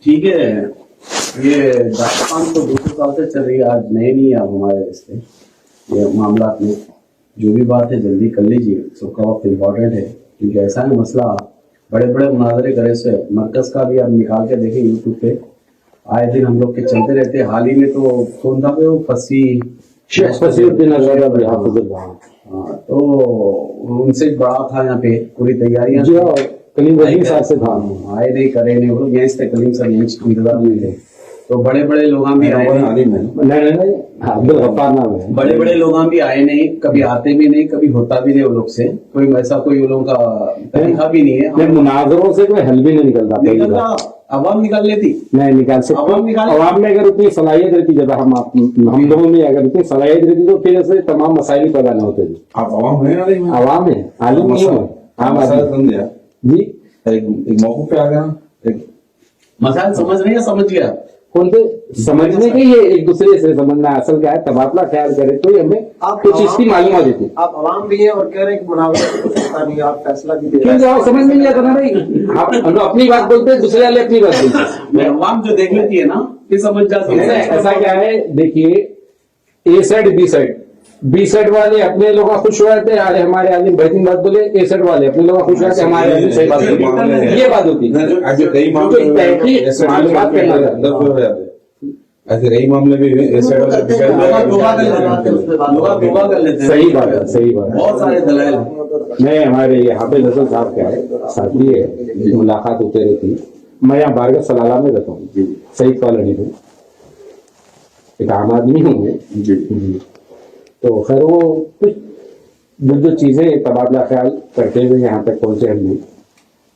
ٹھیک ہے. یہ داستان تو 200 سال سے چل رہی ہے, آج نئے نہیں ہے. اب ہمارے راستے یہ معاملات میں جو بھی بات ہے جلدی کر لیجیے, سب کا وقت امپورٹنٹ ہے. کیونکہ ایسا ہے مسئلہ, بڑے بڑے مناظرے کرے سے مرکز کا بھی آپ نکال کے دیکھیں یوٹیوب پہ, آئے دن ہم لوگ کے چلتے رہتے. حال ہی میں تو کون تھا وہ ہاں, تو ان سے بڑا تھا یہاں پہ پوری تیاریاں کلیم وزیر صاحب سے تھا, آئے نہیں کرے نہیں, وہ لوگ یہیں سے کلیم صاحب یہیں انتظار میں تھے. تو بڑے بڑے لوگ بھی آئے نہیں, عبدالغفار نام ہے. بڑے بڑے لوگ بھی آئے نہیں, کبھی آتے بھی نہیں, کبھی ہوتا بھی نہیں. وہ لوگ سے کوئی ایسا کوئی ان لوگوں کا طریقہ بھی نہیں ہے. مناظروں سے کوئی حل بھی نہیں نکلتا. عوام نکال لیتی, نہیں نکال سکتے. عوام میں اگر اتنی صلاحیت رہتی, جب ہم لوگوں میں اگر اتنی صلاحیت رہتی تو پھر ایسے تمام مسائل پیدا نہ ہوتے. آپ عوام ہیں, عوام ہے, عالم نہیں ہو. جی ایک موقع پہ آ گیا, مسائل سمجھ رہے ہیں, سمجھ گیا کون سے سمجھنے کے, یہ ایک دوسرے سے سمجھنا. اصل کیا ہے, تبادلہ خیال کرے تو ہمیں کچھ چیز کی معلومات دیتی. آپ عوام بھی ہیں اور کہہ رہے ہیں کہ مناظرہ کچھ ہوتا نہیں, آپ فیصلہ بھی دے کیوں آپ سمجھ میں نہیں آتا نا بھائی. آپ اپنی بات بولتے ہیں, دوسرے والے اپنی بات بولتے ہیں. میں عوام جو دیکھ لیتی ہے نا یہ سمجھ جاتی ہے. ایسا کیا ہے, دیکھیے A side B side, B side والے اپنے لوگ خوش ہو رہتے ہیں, ارے ہمارے عالم بہترین بات بولے. اے سائڈ والے اپنے لوگ خوش ہو رہتے ہیں, ہمارے عالم صحیح بات بولے. یہ بات ہوتی ہے. معلومات کرنا چاہتے ہیں. ایسے کئی معاملے بھی صحیح بات ہے, صحیح بات ہے. بہت سارے دلائل. میں ہمارے حافظ حسن صاحب کا ہے ساتھی ہے, ملاقات ہوتے رہتی. میں یہاں بارگاہ سلالہ میں رہتا ہوں, سعید کالونی میں. ایک عام آدمی ہوں میں. تو خیر وہ کچھ جو چیزیں تبادلہ خیال کرتے ہوئے یہاں تک پہنچے ہم لوگ.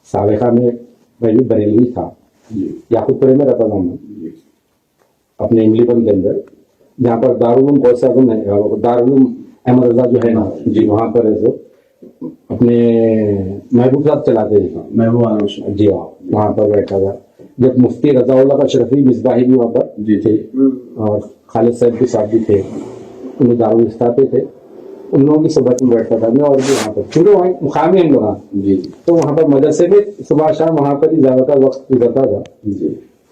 سابقہ میں میں بھی بریلوی تھا, یاقوت پورے میں رہتا تھا میں اپنے املی پن کے اندر, جہاں پر دارالعلوم کوسا ہے, دارالعلوم احمد رضا جو ہے نا جی, وہاں پر ایسے اپنے محبوب صاحب چلاتے تھے. محبوب جی ہاں, وہاں پر بیٹھا تھا. جب مفتی رضا اللہ کا شرفی مصباحی بھی وہاں پر تھے, اور خالد صاحب بھی صاحب بھی تھے, انہیں دارالفتاتے تھے. ان لوگوں کی صحبت میں بیٹھتا تھا میں, اور بھی وہاں پر چونکہ وہاں مقامی ہم لوگ جی, تو وہاں پر مدرسے میں صبح شام وہاں پر ہی زیادہ تر وقت گزرتا تھا.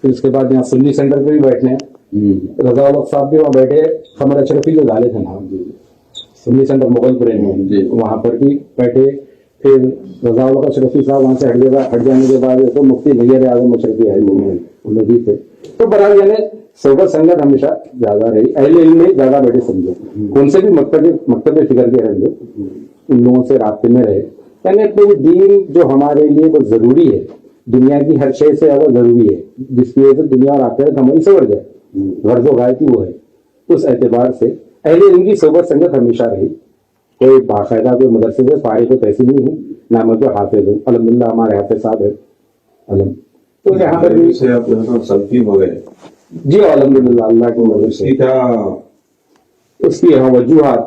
پھر اس کے بعد یہاں سنی سینٹر پہ بھی بیٹھنے, رضا الق صاحب بھی وہاں بیٹھے. قمر اشرفی جو ڈالے تھے نا سنی سینٹر مغل پورے میں, وہاں پر بھی بیٹھے. پھر رضا الق اشرفی صاحب وہاں سے ہٹ جانے کے بعد تو مفتی نیر اعظم اشرفی آئے ان لوگ بھی تھے. تو برابر یعنی صحبت سنگت ہمیشہ زیادہ رہی. اہل علم میں زیادہ بیٹھے سمجھو, ان سے بھی مکتب فکر کے رہے, ان لوگوں سے رابطے میں رہے. یعنی اپنے دین جو ہمارے لیے وہ ضروری ہے, دنیا کی ہر شے سے زیادہ ضروری ہے, جس کی وجہ سے دنیا اور آخرت ہماری سنور جائے, غرض و غایت وہ ہے. اس اعتبار سے اہل علم کی صحبت سنگت ہمیشہ رہی. کوئی باقاعدہ کوئی مدرسے سے فارغ و تحصیل نہیں ہوں, نہ میں کوئی حافظ ہوں. الحمدللہ ہمارے حافظ صاحب ہے علم, تو یہاں پر بھی سلفی ہو گئے. جی الحمدللہ اللہ کی مدد سے. اس کی وجوہات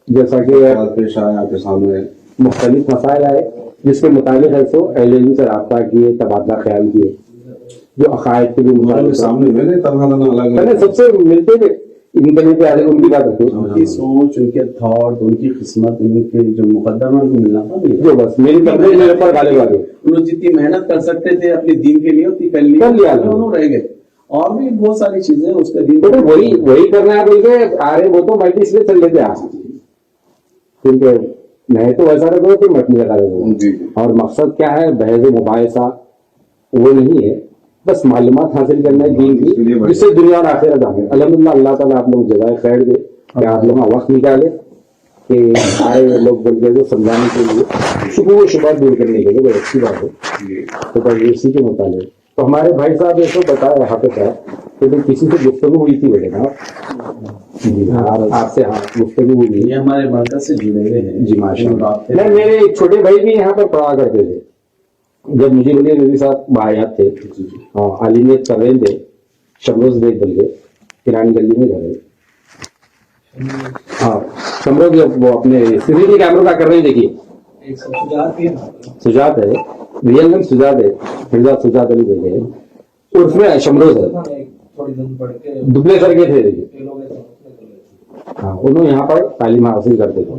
جیسا کہ پیش آئے آپ کے سامنے, مختلف مسائل آئے جس کے متعلق ہے سو اہل علم سے رابطہ کیے, تبادلہ خیال کیے, جو عقائد کے بھی سامنے میں نے سب سے ملتے تھے. ان کے لیے ان کی بات رکھتے, ان کی سوچ, ان کے تھاٹ, ان کی قسمت, ان کے جو مقدمہ کو ملنا تھا, جو بس میری کمرے میرے پر ڈالے والے. انہوں جتنی محنت کر سکتے تھے اپنے دین کے لیے اتنی کر لیا, انہوں رہ گئے. اور بھی بہت ساری چیزیں اس کے دین وہی کرنا ہے بول کے آ رہے, وہ تو مائٹی اس لیے چل لیتے آج, کیونکہ نہیں تو ایسا رکھو کہ مت نہیں لگا رہے. اور مقصد کیا ہے, بحث مباحثہ وہ نہیں ہے, بس معلومات حاصل کرنا ہے دین کی, جس سے دنیا اور آخرت آگے. الحمدللہ اللہ تعالیٰ آپ لوگ جزائے خیر دے کہ آپ لوگ وقت نکالے کہ آئے لوگ بول کے سمجھانے کے لیے, شبہ و شبہات دور کرنے کے لیے. بہت اچھی بات ہے. تو بس اسی کے متعلق تو ہمارے بھائی صاحب ایسے بتایا حافظ صاحب کہ کسی سے گفتگو ہوئی تھی بیٹے نا آپ سے. ہاں گفتگو ہوئی, یہ ہمارے مرکز سے جڑے ہوئے ہیں. جی ماشاء اللہ. میرے ایک چھوٹے بھائی بھی یہاں پر پڑھا کرتے تھے جب مجھے بولے نبی صاحب باحیات تھے, عالمیت کر رہے تھے. شمروز بیگ بول کے کرانی گلی میں گھر ہے. ہاں شمروز وہ اپنے CCTV کیمروں کا کر رہے ہیں. دیکھیے سجاد ہے, ریئل نیم سجاد ہے, مرزا سجاد علی بیگ ہے, اور اس میں شمروز ہے. دبلے سر کے تھے. ہاں انہوں یہاں پر تعلیم حاصل کرتے تھے.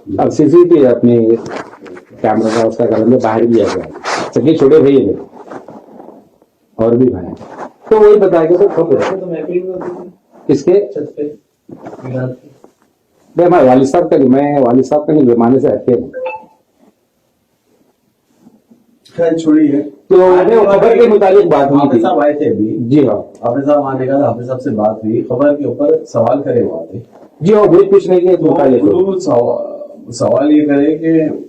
اب CCTV اپنے کیمرہ کا اس کا کریں گے, باہر بھی آ گیا. سب چھوٹے بھائی ہیں. और भी भाई हैं। तो वही बताएगा तो खबर है तो मैपिंग में किसके छत पे मीनार की। नहीं, हमारे वालिद साहब का नहीं, मैं वालिद साहब का नहीं, जमाने से हटके हूँ। खैर छोड़िए। तो वो खबर के मुताबिक बात हुई हाफिज थी। साहब आए थे अभी, जी हाँ, हाफिज साहब आने का हाफिज साहब से बात हुई, खबर के ऊपर सवाल करे हुआ थे। जी हाँ, वही पूछने के तो मुताबिक उन्होंने सवाल ये करे कि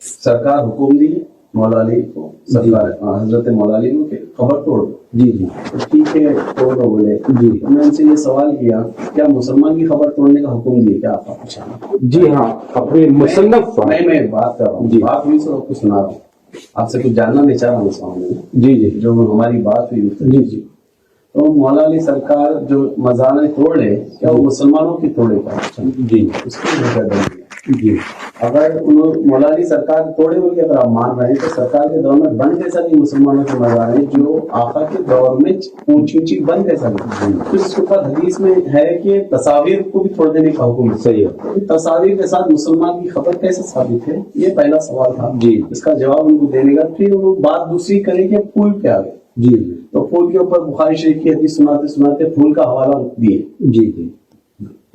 सरकार हुक्म दी मौला अली को, सरकार हजरत मौला अली को कि खबर तोड़ दो। जी जी तो ठीक है तोड़ दो बोले। जी। तो मैं उनसे ये सवाल किया, क्या मुसलमान की खबर तोड़ने का हुक्म दिया क्या आपका पूछा? जी हाँ, अपने मुसन्नफ मैं बात कर रहा हूँ, जी। बात हुई तो आपको सुना रहा हूँ, आपसे कुछ जानना नहीं चाह रहा हूँ इस मामले में। जी जी जो हमारी बात हुई उससे। जी जी तो मौला अली सरकार जो मजाने तोड़े, क्या वो मुसलमानों की तोड़े का? जी उसकी वजह बनी। जी अगर उन्होंने मौला अली सरकार तोड़े बोल के अगर आप मान रहे हैं तो सरकार के दौर में बन कैसा नहीं मुसलमानों के मजाने जो आका के दौर में ऊंची ऊंची बन कैसा नहीं? तो इसके ऊपर हदीस में है कि तस्वीर को भी तोड़ देने का हुक्म है। सही है। तो तस्वीर के साथ मुसलमान की खबर कैसे साबित है? ये पहला सवाल था। जी। इसका जवाब उनको देने का, फिर वो बात दूसरी करेंगे फूल पे आ गए। जी तो फूल के ऊपर बुखारी शरीफ की हदीस सुनाते सुनाते फूल का हवाला दिए। जी जी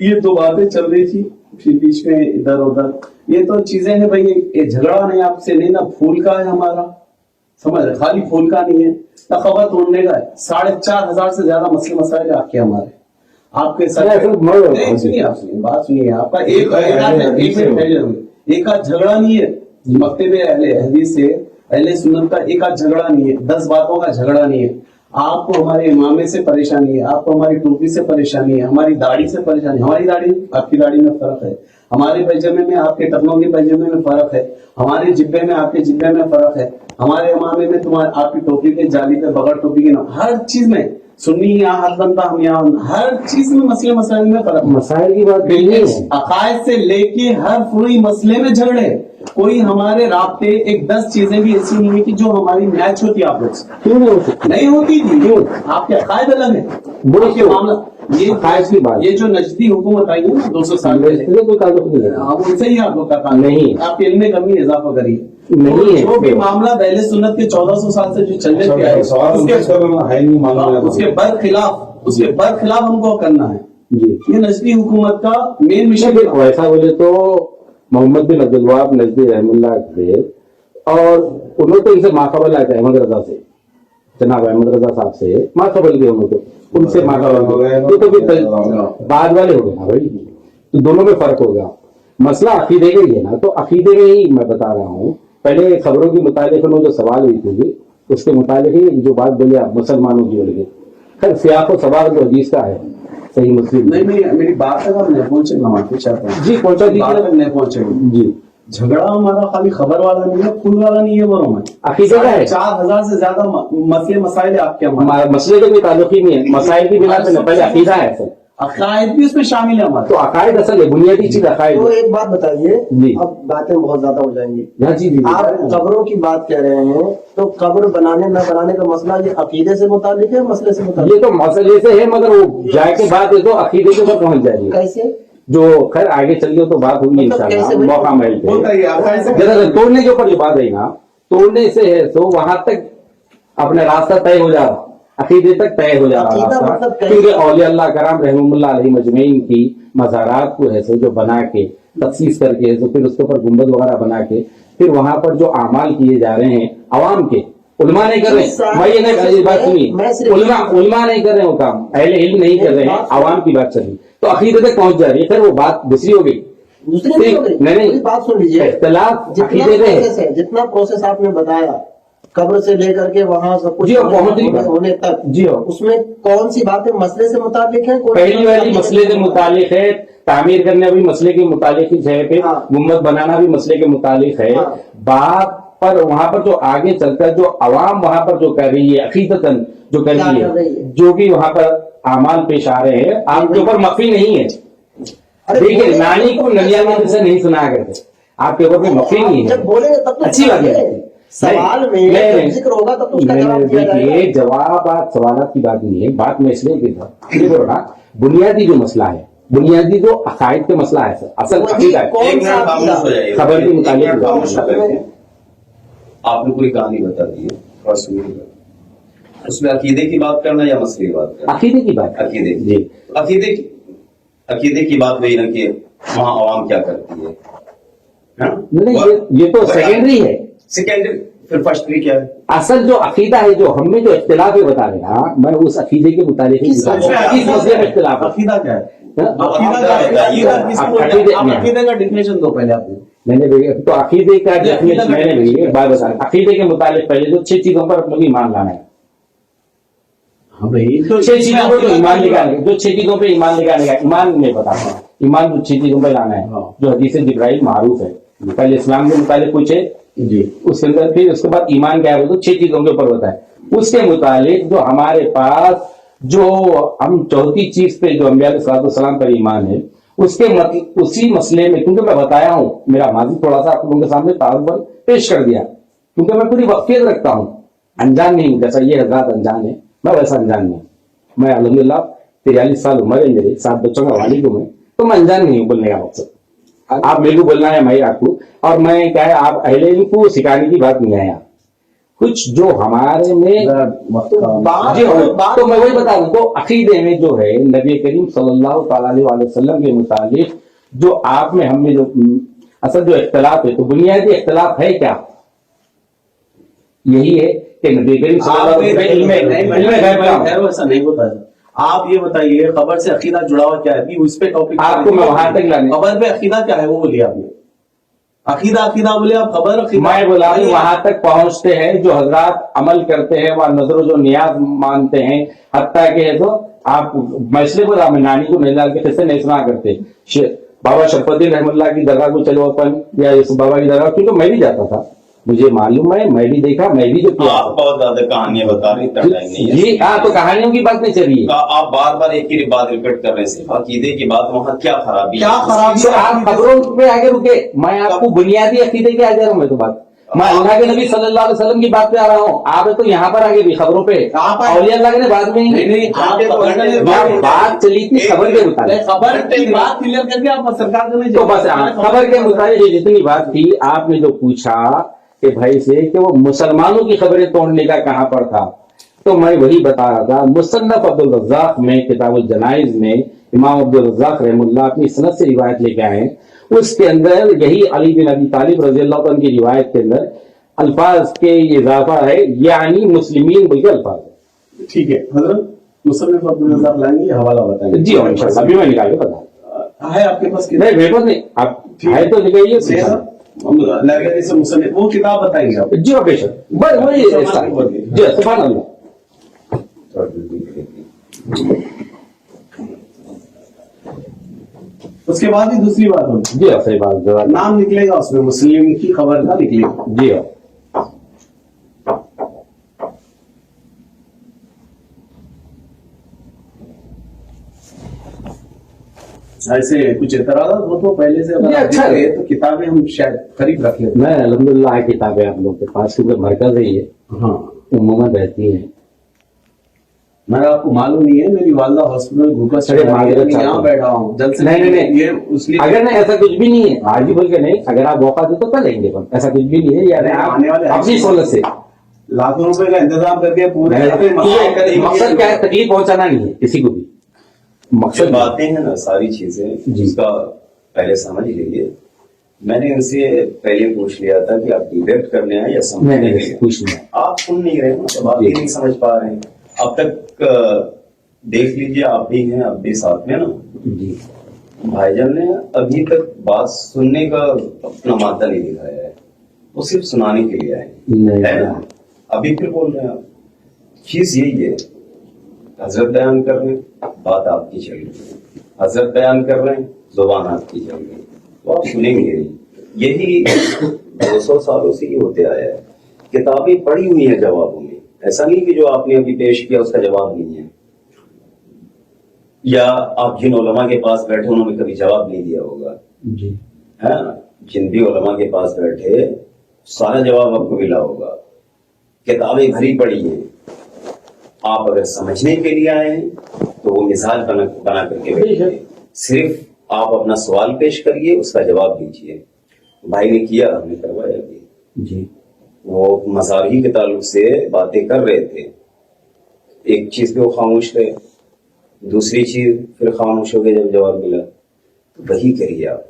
ये दो बातें चल रही थी, फिर बीच में इधर उधर ये तो चीजें हैं भाई, ये झगड़ा नहीं आपसे, नहीं ना फूल का है हमारा, समझ रहे, खाली फूल का नहीं है ना खबर तोड़ने का है। 4,500 से ज्यादा मसले मसाइल आपके हमारे आपके सर नहीं, सुनिए आप सुनिए बात सुनिए, आपका एक आध झगड़ा नहीं है मकतब अहले हदीस से अहले सुन्नत का, एक आध झगड़ा नहीं है, 10 बातों का झगड़ा नहीं है। आपको हमारे इमामे से परेशानी है, आपको हमारी टोपी से परेशानी है, हमारी दाढ़ी से परेशानी है, हमारी दाढ़ी आपकी दाढ़ी में फर्क है, हमारे पैजामे में आपके टखनों के पैजामे में फर्क है, हमारे जिब्बे में आपके जिब्बे में फर्क है, हमारे इमामे में तुम्हारे आपकी टोपी के जाली पे बगैर टोपी के ना, हर चीज में सुन्नी यहाँ हर बनता हम यहाँ, हर चीज में मसले मसाइल में फर्क। मसाइल की बात नहीं है, अकायद से लेके हर पूरी मसले में झगड़े, कोई हमारे राब्ते एक 10 चीजें भी ऐसी नहीं है कि जो हमारी मैच होती है आप लोग से, क्यों नहीं हो सकती? नहीं होती थी। क्यों? आपके अकायद अलग है, वो आपके क्यों? मामला ये अकायद की बात। ये जो नजदी हुकूमत आई है ना 200 साल पहले, इसलिए कोई ताल्लुक नहीं है। आप उनसे ही आप लोग का काम नहीं। आप इल्म में कमी इजाफा करिए। नहीं है। जो भी मामला पहले सुन्नत के 1400 साल से जो चलने के आए सवाल उसके है नहीं मालूम, उसके बरखिलाफ हमको करना है। जी ये नजदी हुकूमत का मेन मिशन देखो, ऐसा बोले तो मोहम्मद बिन अब्दुल वहाब नजदी रहमुल्लाह थे, और उन्होंने तो इनसे माकबल आया था अहमद रजा से, जनाब अहमद रजा साहब से माकबल दिए उन्होंने, उनसे माकबल हो गए तो फिर बाद वाले हो गए ना भाई, तो दोनों में फर्क हो गया। मसला अकीदे का ही है ना, तो अकीदे में ही मैं बता रहा हूँ। पहले खबरों के मुताबिक में जो सवाल हुई थी उसके मुताबिक ही जो बात बोले आप मुसलमानों की बोले, खैर सियाक व सवाल जो हदीस का है सही मुस्लिम नहीं मेरी बात तक आप नहीं पहुंचे, मैं माफी चाहता हूँ जी पहुंचा बात तक दीजिए नहीं पहुंचे। जी। झगड़ा हमारा खाली खबर वाला नहीं है, फूल वाला नहीं है, बोलो मैं अकीदे का है। 4,000 से ज्यादा मसले मसाइल आपके हमारे, हमारे मसले का कोई ताल्लुक ही नहीं है, मसाइल की बिना पे पहले अकीदा है असल, अकायद भी उसमें शामिल है हमारे। तो अकायद असल है, बुनियादी चीज अकायद तो है। एक बात बताइए, जी। अब बातें बहुत ज्यादा हो जाएंगी। हाँ जी जी आप कब्रों की बात कह रहे हैं, तो कब्र बनाने न बनाने का मसला ये अकीदे से मुतालिक है, मसले से ये मुतालिक तो मसले से है, मगर वो जाए के बाद ये तो अकीदे के ऊपर पहुंच जाएगी, कैसे? जो खैर आगे चलिए तो बात होगी मतलब कैसे इंशाल्लाह भाई? मौका मिलते होता ही है, अकायद से जरा तोड़ने के ऊपर जो बात है ना, तोड़ने से है तो वहां तक अपना रास्ता तय हो जा रहा, अकीदे तक तय हो जा रहा अकीदा रास्ता, मतलब कैसे? क्योंकि औलिया अल्लाह कराम रहमतुल्लाह अलैहि मजमईन की मज़ारात को है सो जो बना के तखसीस करके तो फिर उसके ऊपर गुंबद वगैरह बना के फिर वहां पर जो अमाल किए जा रहे हैं अवाम के, उलमा नहीं कर रहे, मैं ये नहीं बात सुनिए, उलमा नहीं कर रहे हो काम, अहले इल्म नहीं कर रहे हैं, अवाम की बात चल रही, तो अकीदे तक पहुंच जा रही है, फिर वो बात दूसरी हो गई। दूसरी नहीं हो गई। नहीं पूरी बात सुन लीजिए, इख्तिलाफ जितना अकीदे में है। प्रोसेस है, जितना प्रोसेस आपने बताया कब्र से लेकर के वहां सब कुछ जी हाँ, पहुंच रही बात। होने तक, जी हाँ, उसमें कौन सी बातें मसले से मुताबिक है? पहली वाली मसले से मुतालिक है, तामीर करना भी मसले के मुतालिक ही है, फिर हाँ। गुम्बद बनाना भी मसले के मुतालिक है। हाँ। बात पर वहां पर जो आगे चलकर जो अवाम वहां पर जो कर रही है अकीदतन जो कर क्या रही कर रही है, है? जो भी वहां पर आमाल पेश आ रहे हैं, आपके ऊपर मफी नहीं है। अरे ठीक है, बोले- नानी को नदिया में से नहीं सुना करते, आपके ऊपर कोई मफी नहीं है। जब बोलेंगे तब तो अच्छी बात है। सवाल में जब जिक्र होगा तब तो उसका जवाब दिया जाएगा। देखिए जवाब सवाल की बात नहीं है, बात मैं इसलिए की था ये बोल रहा, बुनियादी जो मसला है, बुनियादी जो अकायद का मसला है सर, असल वही अकीदा है। कौन एक सा मिनट खामोश हो जाइए, खबर के मुताबिक एक मिनट खामोश हो खबर जाइए। में- आपने पूरी कहानी बता दी है, थोड़ा सुनिएगा। اس میں عقیدے کی بات کرنا یا مسئلے کی بات کرنا؟ عقیدے کی بات. عقیدے کی. جی. عقیدے کی بات وہی نا کہ وہاں عوام کیا کرتی ہے. نہیں, یہ تو سیکنڈری ہے. سیکنڈری. پھر فرسٹری کیا ہے؟ اصل جو عقیدہ ہے, جو ہم نے جو اختلاف ہے بتا رہا, میں اس عقیدے کے متعلق ہی بتا رہا ہوں. کس مسئلے میں اختلاف ہے؟ عقیدہ کیا ہے؟ عقیدے کا ڈیفینیشن دو پہلے آپ نے. میں نے تو عقیدے کا ڈیفینیشن میں نے بات بتا رہا. عقیدے کے متعلق پہلے جو 6 چیزوں پر اپنے ایمان لانا ہے. ہاں بھائی, 6 چیزوں پر ایمان نکالنے, جو 6 چیزوں پہ ایمان نکالنے کا ایمان میں بتاتا ہوں. ایمان جو 6 چیزوں پہ لانا ہے, جو حدیث جبرائیل معروف ہے. پہلے اسلام کے متعلق پوچھے جی, اس کے اندر, پھر اس کے بعد ایمان کیا ہے, تو 6 چیزوں کے اوپر ہوتا ہے. اس کے متعلق جو ہمارے پاس جو ہم چوتھی چیز پہ جو انبیاء علیہ السلام پر ایمان ہے, اس کے اسی مسئلے میں, کیونکہ میں بتایا ہوں, میرا ماضی تھوڑا سا آپ لوگوں کے سامنے تعارف پیش کر دیا, کیونکہ میں پوری وقفیت رکھتا ہوں, انجان نہیں ہوں. جیسا یہ حضرات انجان ہے, میں ویسا انجان نہیں. میں الحمدللہ 43 سال عمر ہے میرے, 7 بچوں کا والد ہوں میں, تو میں انجان نہیں ہوں بولنے کا مقصد. آپ میرے کو بولنا ہے, میں آپ کو, اور میں کیا ہے, آپ اہل علم کو سکھانے کی بات نہیں آیا. کچھ جو ہمارے میں تو میں وہی بتا دوں, تو عقیدے میں جو ہے نبی کریم صلی اللہ تعالی علیہ وسلم کے متعلق جو آپ میں ہم میں جو اصل جو اختلاف ہے, تو بنیادی اختلاف ہے کیا؟ یہی ہے کہ نبی کریم صلی اللہ علیہ وسلم ایسا نہیں ہوتا ہے. آپ یہ بتائیے خبر سے عقیدہ جڑا ہوا کیا ہے, اس پہ ٹاپک آپ کو میں وہاں تک لانے, خبر پہ عقیدہ کیا ہے وہ بولیے آپ نے. عقیدہ بولے آپ, خبر عقیدہ. میں بولا وہاں تک پہنچتے ہیں جو حضرات عمل کرتے ہیں, وہاں نظر و جو نیاز مانتے ہیں, حتیٰ کہ ہے تو آپ میں اس لیے بولا, میں نانی کو نہیں ڈال کے کیسے نہیں سنا کرتے. بابا شرف الدین رحمۃ اللہ کی درگاہ کو چلو اپن, یا بابا کی درگاہ, کیونکہ میں بھی جاتا تھا, مجھے معلوم ہے, میں بھی دیکھا, میں بھی جو کیا. آپ بہت زیادہ کہانیاں بتا رہے ہیں. جی ہاں, تو کہانیوں کی بات نہیں چل رہی ہے. آپ بار بار ایک ہی بات ریپیٹ کر رہے ہیں, صرف عقیدے کی بات. وہاں کیا خرابی ہے؟ آپ خبروں پہ آگے رکے, میں آپ کو بنیادی عقیدے کے آ جا رہا ہوں. میں تو بات, میں اللہ کے نبی صلی اللہ علیہ وسلم کی بات پہ آ رہا ہوں. آپ تو یہاں پر آگے بھی خبروں پہ, اولیاء اللہ کے بعد میں بات چلی تھی خبر کے مطابق. خبر کی بات کلیئر کر کے آپ سرکار کو نہیں, تو بس خبر کے مطابق جتنی بات تھی, آپ نے جو پوچھا کہ بھائی سے کہ وہ مسلمانوں کی خبریں توڑنے کا کہاں پر تھا, تو میں وہی بتا رہا تھا. مصنف عبدالرزاق میں کتاب الجنائز میں امام عبدالرزاق رحم اللہ اپنی سند سے روایت لے کے آئے ہیں. اس کے اندر یہی علی بن ابی طالب رضی اللہ عنہ کی روایت کے اندر الفاظ کے یہ اضافہ ہے, یعنی مسلمین بلکہ الفاظ ہے. ٹھیک ہے حضرت, مصنف عبدالرزاق لائیں گے, حوالہ بتائیں گے. جی انشاءاللہ, ابھی میں نکال کے بتا ہے آپ کے پاس. نہیں میرے پاس نہیں, آپ ہے تو نکلیے. لائبریری سے مصنف وہ کتاب بتائیں گے آپ. جی بے شک, بس وہی جی سبحان اللہ. اس کے بعد ہی دوسری بات ہوگی. جی صحیح بات, نام نکلے گا اس میں, مسلم کی خبر کا نکلے گا. جی ایسے کچھ اعتراضات ہو تو پہلے سے اچھا ہے, تو کتابیں ہم شاید خرید رکھ لیتے. میں الحمدللہ ہے کتابیں آپ لوگوں کے پاس, کیونکہ مرکز ہے یہ, ہاں عموماً رہتی ہیں. میں آپ کو معلوم نہیں ہے, میری والدہ ہاسپٹل گلوکوز یہاں بیٹھا ہوں جلد سے. نہیں یہ اس لیے اگر نہیں, ایسا کچھ بھی نہیں ہے, آج ہی بول کے نہیں, اگر آپ موقع دے تو کر لیں گے, ایسا کچھ بھی نہیں ہے. یعنی آنے والے اپنی سہولت سے لاکھوں روپے کا انتظام کر کے پورے مقصد کیا ہے, تکلیف پہنچانا نہیں ہے کسی کو بھی. مقصد باتیں ہیں نا ساری چیزیں, جس کا پہلے سمجھ لیجیے. میں نے ان سے پہلے پوچھ لیا تھا کہ آپ ڈیبیٹ کرنے ہیں یا سمجھنے کے لیے. آپ سن نہیں رہے ہیں, بات ہی نہیں سمجھ پا رہے ہیں. اب تک دیکھ لیجیے, آپ بھی ہیں, آپ بھی ساتھ میں نا. جی بھائی جان نے ابھی تک بات سننے کا اپنا مادہ نہیں دکھایا ہے, وہ صرف سنانے کے لیے آئے ہیں. ابھی پھر بول رہے ہیں آپ. چیز یہی ہے, حضرت بیان کر رہے ہیں, بات آپ کی چل رہی ہے. حضرت بیان کر رہے ہیں, زبان آپ کی چل رہی ہے, تو آپ سنیں گے. یہی 200 سالوں سے یہ ہوتے آیا ہے. کتابیں پڑھی ہوئی ہیں جوابوں میں, ایسا نہیں کہ جو آپ نے ابھی پیش کیا اس کا جواب نہیں ہے, یا آپ جن علماء کے پاس بیٹھے انہوں نے کبھی جواب نہیں دیا ہوگا. جی ہاں, جن بھی علماء کے پاس بیٹھے سارا جواب آپ کو ملا ہوگا. کتابیں بھری پڑی ہیں, آپ اگر سمجھنے کے لیے آئے ہیں تو وہ مثال بنا کر کے بیٹھے. صرف آپ اپنا سوال پیش کریے, اس کا جواب دیجیے. بھائی نے کیا, ہم نے کروایا بھی. جی وہ مذاہبی کے تعلق سے باتیں کر رہے تھے, ایک چیز پہ وہ خاموش رہے, دوسری چیز پھر خاموش ہو گئے جب جواب ملا. تو وہی کریے آپ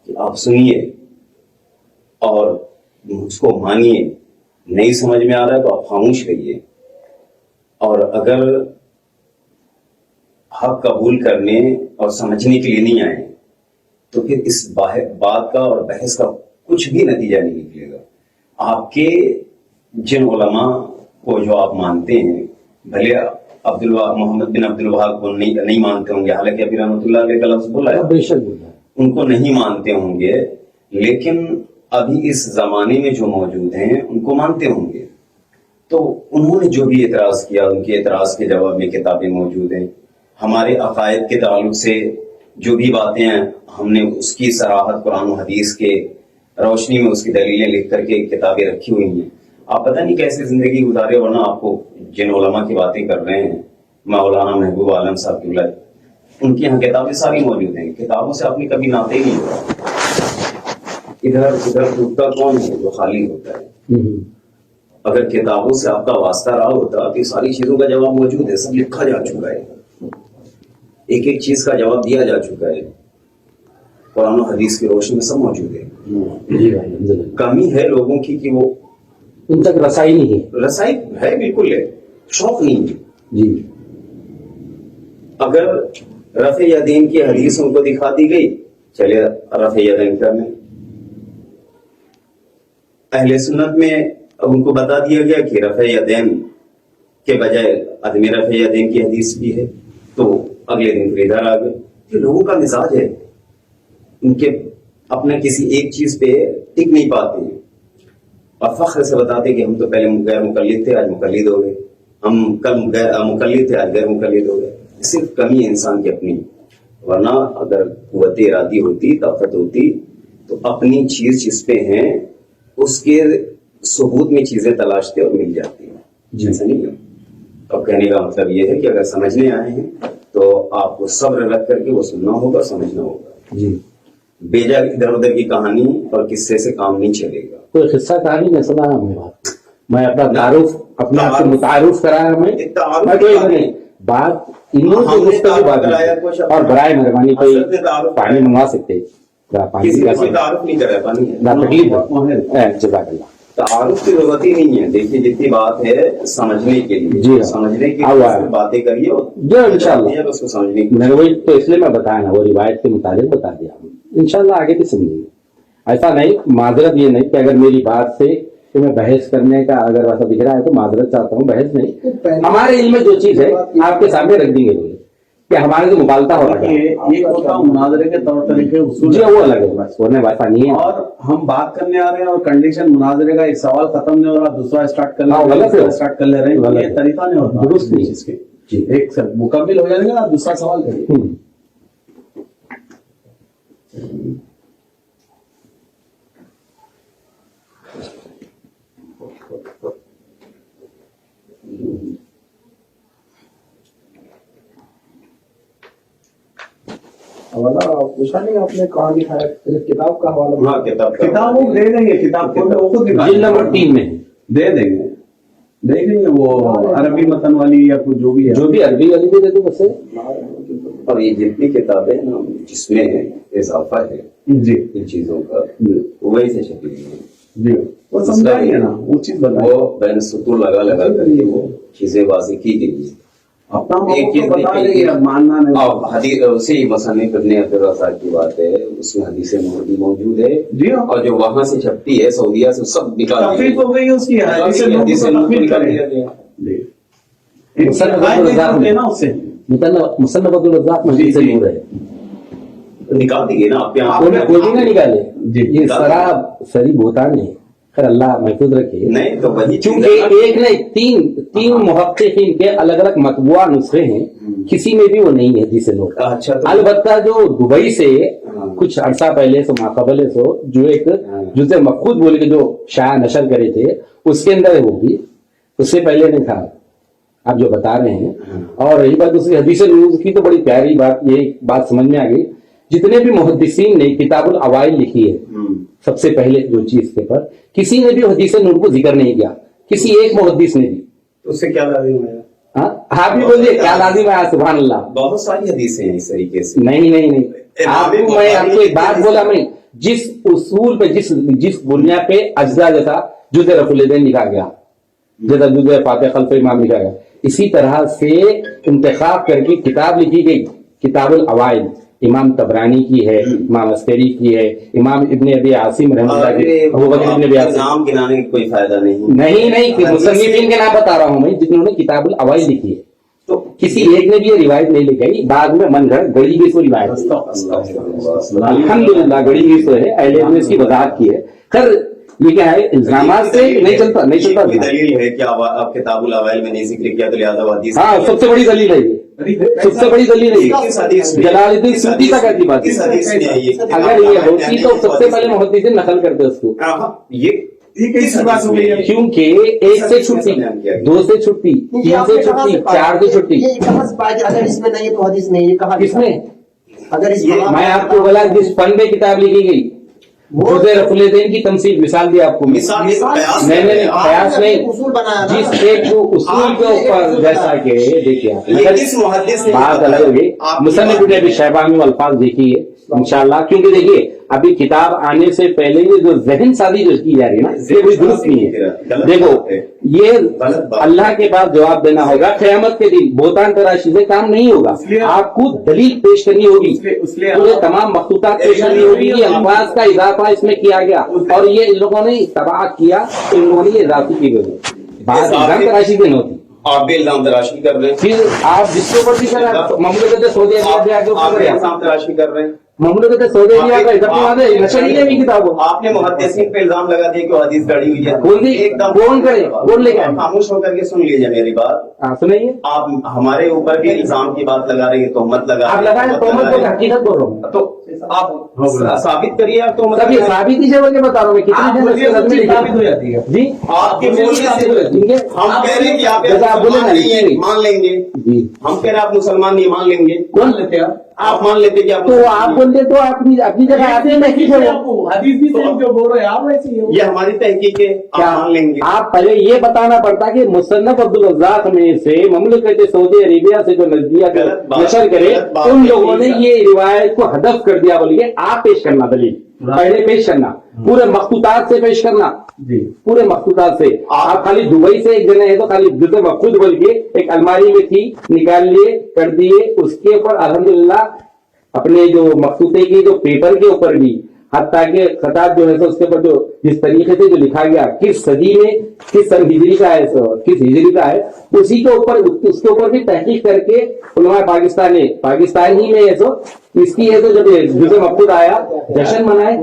کہ آپ سنیے اور اس کو مانیے. نہیں سمجھ میں آ رہا ہے تو آپ خاموش رہیے, اور اگر حق قبول کرنے اور سمجھنے کے لیے نہیں آئے تو پھر اس بات کا اور بحث کا کچھ بھی نتیجہ نہیں نکلے گا. آپ کے جن علماء کو جو آپ مانتے ہیں, بھلے محمد بن عبد الوہاب کو نہیں مانتے ہوں گے, حالانکہ ابھی رحمۃ اللہ علیہ کا لفظ بولا ہے, بے شک بولا, ان کو نہیں مانتے ہوں گے, لیکن ابھی اس زمانے میں جو موجود ہیں ان کو مانتے ہوں گے. تو انہوں نے جو بھی اعتراض کیا, ان کے اعتراض کے جواب میں کتابیں موجود ہیں. ہمارے عقائد کے تعلق سے جو بھی باتیں ہیں, ہم نے اس کی صراحت قرآن و حدیث کے روشنی میں اس کی دلیلیں لکھ کر کے کتابیں رکھی ہوئی ہیں. آپ پتہ نہیں کیسے زندگی گزارے, ورنہ آپ کو جن علماء کی باتیں کر رہے ہیں, مولانا محبوب عالم صاحب کی, ان کی یہاں کتابیں ساری موجود ہیں. کتابوں سے آپ نے کبھی ناطے ہی نہیں ہوا. ادھر ادھر ڈوبتا کون ہے جو خالی ہوتا ہے. اگر کتابوں سے آپ کا واسطہ رہا ہوتا تو ساری چیزوں کا جواب موجود ہے, سب لکھا جا چکا ہے, ایک ایک چیز کا جواب دیا جا چکا ہے, قرآن و حدیث کی روشنی میں سب موجود ہے. کمی ہے لوگوں کی کہ وہ ان تک رسائی نہیں ہے. رسائی ہے, بالکل ہے, شوق نہیں ہے. جی, اگر رفع یدین کی حدیث ان کو دکھا دی گئی, چلے رفع یدین کرنے. اہل سنت میں اب ان کو بتا دیا گیا کہ رفع یدین کے بجائے عدم رفع یدین کی حدیث بھی ہے, تو اگلے دن پھر ادھر آ گئے. یہ لوگوں کا مزاج ہے, ان کے اپنا کسی ایک چیز پہ ٹک نہیں پاتے ہیں, اور فخر سے بتاتے کہ ہم تو پہلے غیر مقلد تھے, آج مقلد ہو گئے, ہم کل مقلد تھے, آج غیر مقلد ہو گئے. صرف کمی ہے انسان کی اپنی, ورنہ اگر قوت ارادی ہوتی, طاقت ہوتی, تو اپنی چیز جس پہ ہیں اس کے ثبوت میں چیزیں تلاشتے اور مل جاتی ہیں. ایسا نہیں ہے. اب کہنے کا مطلب یہ ہے کہ اگر سمجھنے آئے ہیں تو آپ کو صبر رکھ کر کے وہ سننا ہوگا, سمجھنا ہوگا. جی, بیجا ادھر ادھر کی کہانی اور قصے سے کام نہیں چلے گا. کوئی قصہ کہانی میں سنا ہے, میں اپنا تعارف اپنے آپ سے متعارف کرایا, میں کوئی نہیں بات انہوں نے گفتگو بات کی. اور برائے مہربانی کوئی پانی منگوا سکتے, کسی نے کوئی تعارف نہیں کرا, پانی تکلیف ہے. جزاک اللہ. تعارف کی ضرورت ہی نہیں ہے. دیکھیے جتنی بات ہے سمجھنے کے لیے, جی, سمجھنے کے لیے باتیں کریے, جی انشاءاللہ. اس کو سمجھنے میں نے وہی تو اس لیے میں بتایا نا, وہ روایت کے مطابق بتا دیا. انشاءاللہ آگے بھی سمجھیں گے. ایسا نہیں, معذرت یہ نہیں کہ اگر میری بات سے کہ میں بحث کرنے کا اگر ایسا دکھ رہا ہے تو معذرت چاہتا ہوں, بحث نہیں. ہمارے علم میں جو چیز ہے آپ کے سامنے رکھ دیں گے کہ ہمارے سے مبالغہ ہو رہا ہے. ایک ہوتا مناظرے کے طور طریقے اصول, جی وہ الگ ہے, بس ورنہ ویسا نہیں ہے. اور ہم بات کرنے آ رہے ہیں اور کنڈیشن مناظرے کا ایک سوال ختم نہیں ہو رہا, دوسرا اسٹارٹ کر لے رہے ہیں, یہ طریقہ نہیں ہوتا, درست نہیں اس کے. ایک مکمل ہو جائے گا, دوسرا سوال کریے. حوالہ پوچھا نہیں آپ نے, کہاں دکھایا, صرف کتاب کا حوالہ. ہاں کتاب وہ دے دیں گے, کتاب وہ خود جلد نمبر 3 میں دے دیں گے, دیکھیں گے وہ عربی متن والی یا کچھ جو بھی ہے, جو بھی عربی والی بھی دے دو بس. اور یہ جتنی کتابیں نا جس میں اضافہ ہے جی ان چیزوں کا, وہی سے چھپی ہوئی ہے. جی وہ سمجھائیے نا, وہ چیز بتائیے. وہ بین سطور لگا لگا کر کے وہ چیزیں واضح کی گئی ہیں. اپنا بتا دیں گے, اب ماننا نہیں. حدیث اسی مصنف ابن عبد الرزاق کی بات ہے, اس میں حدیث مہدی موجود ہے, جی, اور جو وہاں سے چھپتی ہے سعودیہ سے سب نکال تفریق ہو گئی اس کی, حدیث نکال دیا گیا. مصنف عبد الرزاق مسجد سے نور ہے, نکال دیے نا آپ آپ نے کھولے نہ نکالے. یہ شراب سری بہتان ہے, خیر اللہ محفوظ رکھے. نہیں تو وہی چونکہ ایک نہیں تین محققین کے الگ الگ مطبوعہ نسخے ہیں, کسی میں بھی وہ نہیں ہے جسے لوگ. البتہ جو دبئی سے کچھ عرصہ پہلے سو ماقبل سو جو ایک جزء مفقود بولے کے جو شائع نشر کرے تھے اس کے اندر ہے, وہ بھی اس سے پہلے نہیں تھا آپ جو بتا رہے ہیں. اور رہی بات دوسری حدیث نور کی, تو بڑی پیاری بات, یہ بات سمجھ میں آ گئی. جتنے بھی محدثین نے کتاب الاوائل لکھی ہے سب سے پہلے جو چیز کے پر, کسی نے بھی حدیث نور کو ذکر نہیں کیا, کسی ایک محدث نے بھی. اس سے کیا لازم ہے؟ ہاں آپ بھی بولیے کیا لازم ہے سبحان اللہ. بہت ساری حدیثیں ہیں اس طریقے سے. نہیں آپ کو میں آپ کو ایک بات بولا میں جس اصول پہ جس بنیاد پہ اجزا جیسا جز رفع الیدین لکھا گیا جیسا جز فاتحہ خلف امام لکھا گیا اسی طرح سے انتخاب کر کے کتاب لکھی گئی. کتاب الاوائل امام طبرانی کی ہے, امام عسکری کی ہے, امام ابن ابی عاصم رحمۃ اللہ کی, ابو بکر ابن ابی عاصم. نام گنانے کی کوئی فائدہ نہیں. نہیں مصنفین کے نام بتا رہا ہوں میں جنہوں نے کتاب الاوائل لکھی ہے. تو کسی ایک نے بھی یہ روایت نہیں لکھی, بعد میں من گھڑ گڑی بھی سو روایت الحمدللہ گڑی بھی سو ہے, اہل علم نے اس کی وضاحت کی ہے. خیر یہ کیا ہے الزامات سے نہیں چلتا دلیل ہے کہ آپ کتاب الاوائل میں نہیں ذکر کیا تو لہٰذا حدیث. ہاں سب سے بڑی دلیل ہے یہ, سب سے بڑی دلیل ہے جلال الدین سیوطی تک کی بات. اگر یہ ہوتی تو سب سے پہلے محدثین نقل کرتے اس کو. کیونکہ ایک سے چھٹی, دو سے چھٹی, تین سے چھٹی, چار سے چھٹی. اگر اس میں نہیں ہے تو حدیث نہیں ہے کہاں کس میں؟ اگر اس میں آپ کو بولا جس فن میں کتاب لکھی گئی جز رفع الیدین کی تمثیل مثال دی آپ کو. نہیں قیاس نہیں, جس ایک اصول کے اوپر جیسا کہ دیکھیے بات الگ ہوگی. مصنف ابن ابی شیبہ میں الفاظ دیکھیے انشاءاللہ, کیونکہ دیکھیے ابھی کتاب آنے سے پہلے یہ جو ذہن سازی جو کی جا رہی ہے نا یہ کوئی درست نہیں ہے. دیکھو یہ اللہ کے پاس جواب دینا ہوگا قیامت کے دن. بہتان تراشی سے کام نہیں ہوگا, آپ کو دلیل پیش کرنی ہوگی, یہ تمام مخطوطات پیش کرنی ہوگی. یہ الفاظ کا اضافہ اس میں کیا گیا اور یہ ان لوگوں نے تباہ کیا, ان لوگوں نے یہ اضافی کی گئی بات الزام تراشی کی نہیں ہوتی. آپ بھی الزام تراشی کر رہے ہیں, پھر آپ جس کے اوپر بھی کر رہے ہیں مملکت سعودی عربیہ کے اوپر الزام تراشی کر رہے ہیں. مملکت سعودی عربیہ کا نشر نہیں ہے کتاب. آپ نے محدثین پہ الزام لگا دیا کہ وہ حدیث گڑی ہوئی ہے. کون کرے, کون لے گا؟ خاموش ہو کر کے سن لیجیے میری بات. سنائیے. آپ ہمارے اوپر بھی الزام کی بات لگا رہے ہیں, تہمت لگا آپ لگائیں تہمت کو حقیقت بول رہا ہوں. تو آپ ثابت کریے. آپ تو سب یہ ثابت ہی سے بتا رہا ہوں میں کتنی ثابت ہو جاتی ہے جی. آپ کے بولنے سے ہم کہہ رہے ہیں کہ آپ مان لیں گے, ہم کہہ رہے ہیں آپ مسلمان نہیں مان لیں گے. کون لیتے ہیں آپ مان لیتے کہ تو آپ بولتے تو اپنی جگہ آتے ہیں. حدیث بھی جو بول رہے ہیں آپ ویسے ہی یہ ہماری تحقیق ہے, آپ مان لیں گے. آپ پہلے یہ بتانا پڑتا کہ مصنف عبدالرزاق میں سے مملکت سعودی عربیہ سے جو نزدیات نشر کرے ان لوگوں نے یہ روایت کو ہدف کر دیا. بولیے آپ پیش کرنا دلیل, پہلے پیش کرنا پورے مخطوطات سے پیش کرنا, پورے مخطوطات سے. آپ خالی دبئی سے ایک جگہ ہے تو خالی جز مخطوط بول کے ایک الماری میں تھی نکال لیے کر دیے, اس کے اوپر الحمدللہ اپنے جو مخطوطے کے جو پیپر کے اوپر بھی حتیٰ کہ خطاب جو ہے اس کے اوپر جو جس طریقے سے جو لکھا گیا کس صدی میں کس سن ہجری کا ہے کس ہجری کا ہے اسی کے اوپر اس کے اوپر بھی تحقیق کر کے علماء پاکستان ہی میں ایسو اس کی ہے تو جب جزء مخطوط آیا جشن منائے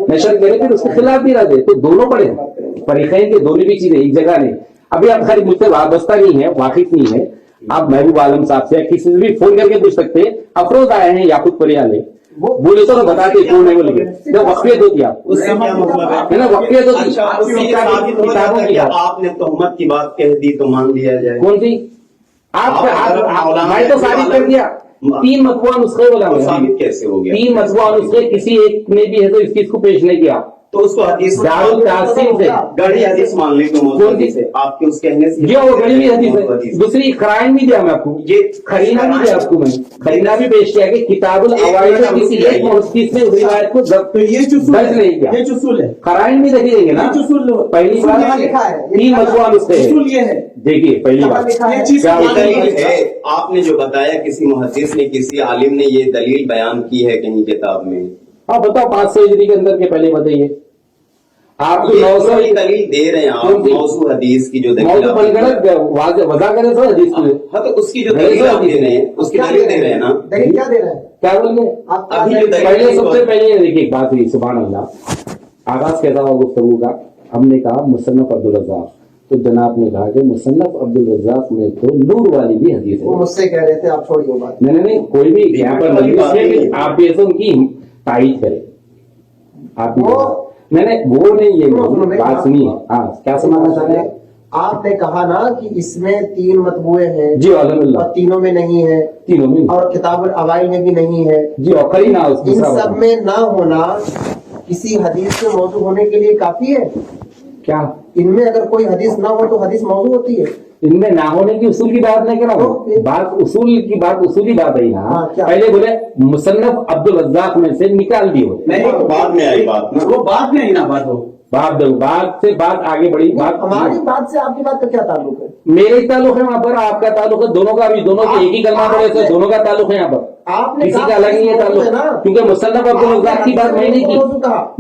نشر کرے پھر اس کے خلاف بھی رہتے تو دونوں پڑھے فریقین کے دونوں بھی چیزیں ایک جگہ نہیں. ابھی آپ خالی مجھ سے وابستہ نہیں ہے, واقف نہیں ہے, آپ محبوب عالم صاحب سے کسی سے بھی فون کر کے پوچھ سکتے ہیں. افروز آئے ہیں یاقوت پریالے بولے تو بتاتے کون ہے بولے گے وقفیت ہوتی ہے نا, وقفیت ہوتی. آپ نے تہمت کی بات کہہ دی تو مان لیا جائے. کون سی آپ میں تو ثابت کر دیا. 3 مطبوعہ نسخے بولا ثابت کیسے ہو گیا؟ 3 مطبوعہ نسخے کسی ایک نے بھی ہے تو اس چیز کو پیش نہیں کیا تو اس کو حدیث دارالتحسین سے گڑی حدیث مان لیں گے. آپ کے اس کہنے سے یہ وہ گڑی حدیث ہے. دوسری قرائن بھی دیا میں آپ کو, یہ خرینہ بھی دیا آپ کو, میں خرینہ بھی پیش کیا کہ کتاب الاوائل میں کسی ایک محدث نے اس روایت کو درج نہیں کیا. یہ چسول ہے, قرائن بھی دیکھ لیں گے نا. پہلی بات 3 مطبوعہ نسخے ہیں. دیکھیے پہلی بات کیا ہے, آپ نے جو بتایا کسی محدث نے کسی عالم نے یہ دلیل بیان کی ہے کہیں کتاب میں. ہاں بتاؤ 500 ہجری کے اندر کے پہلے بتائیے. آپ کو 900 دلیل دے رہے ہیں آپ موضوع حدیث کی جو موضوع بن کر وضع کرے تو حدیث کی. ہاں تو اس کی جو دلیل آپ دے رہے ہیں اس کی دلیل دے رہے ہیں نا. دلیل کیا دے رہے ہیں, کیا بول رہے ہیں؟ پہلے سب سے پہلے دیکھیے بات ہوئی سبحان اللہ. آغاز کیسا ہوا گفتگو کا, ہم نے کہا مصنف عبدالرزاق, تو جناب نے کہا کہ مصنف عبدالرزاق میں تو نور والی بھی حدیث ہے. وہ مجھ سے کہہ رہے تھے آپ چھوڑیے بات. نہیں کوئی بھی یہاں پر مجلس میں آپ بھی ایسا ان کی تائید کرے. آپ نہیں وہ نہیں, یہ بات سنیے. ہاں کیا سنانا چاہ رہے ہیں آپ نے کہا نا کہ اس میں 3 مطبوعے ہیں جی الحمدللہ, اور تینوں میں نہیں ہے, تینوں میں اور کتاب الاوائل میں بھی نہیں ہے جی, اور خری نہ ان سب میں نہ ہونا کسی حدیث کے موضوع ہونے کے لیے کافی ہے کیا इनमें अगर कोई हदीस ना हो तो हदीस मौजू होती है। इनमें ना होने की उसूल की बात नहीं कर रहा हूँ, बात उसूली बात है यहाँ। हाँ, क्या? पहले बोले मुसन्नफ अब्दुल रज़्ज़ाक में से निकाल दिए हो, नहीं तो बाद में आई बात ना। वो बात में आई ना बात हो। बात से बात आगे बढ़ी, बात हमारी बात से आपकी बात का क्या ताल्लुक है? मेरे ताल्लुक है वहां पर, आपका ताल्लुक है, दोनों का भी, दोनों के एक ही कलमा पड़े तो दोनों का ताल्लुक है यहाँ पर, आपने किसी कहा का अलग नहीं है ताल्लुक, है ना? क्योंकि मुसन्नफ अब्दुल रज़्ज़ाक की बात मैंने की,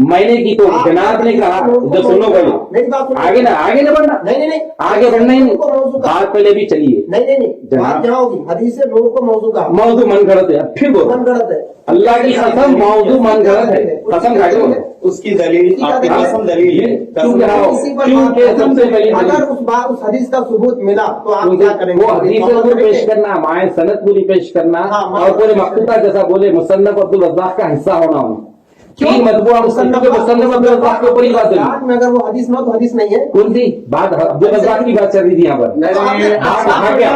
मैंने की तो जनाब ने कहा जो सुनो मेरी बात पहले, सुनो। आगे ना बढ़ना, नहीं नहीं नहीं, आगे बढ़ना ही नहीं, मौजू का बात पहले भी चलिए, नहीं नहीं नहीं, जनाब। बात क्या होगी? हदीस से लोगों को मौजू का मौजू मन गलत है, फिर बोलो मन गलत है। अल्लाह की कसम मौजू मन गलत है, कसम खा के बोलो। उसकी दलील आपकी कसम दलील है। क्योंकि सबसे पहले अगर उस हदीस का सबूत मिला तो आप क्या करेंगे? वो हदीस पूरी पेश करना, माए सनद पूरी पेश करना, हाँ, और पूरे मकतूता जैसा बोले मुसन्नफ अब्दुल रज़्ज़ाक का हिस्सा होना उन्हें, तीन मतबूआ मुसन्नफ अब्दुल रज़्ज़ाक के ऊपर ही बात चली। में अगर वो हदीस ना तो हदीस नहीं है। कौन सी बात? अब्दुल रज़्ज़ाक की बात चल रही थी यहाँ पर। आप कहाँ गया? आप कहाँ गया?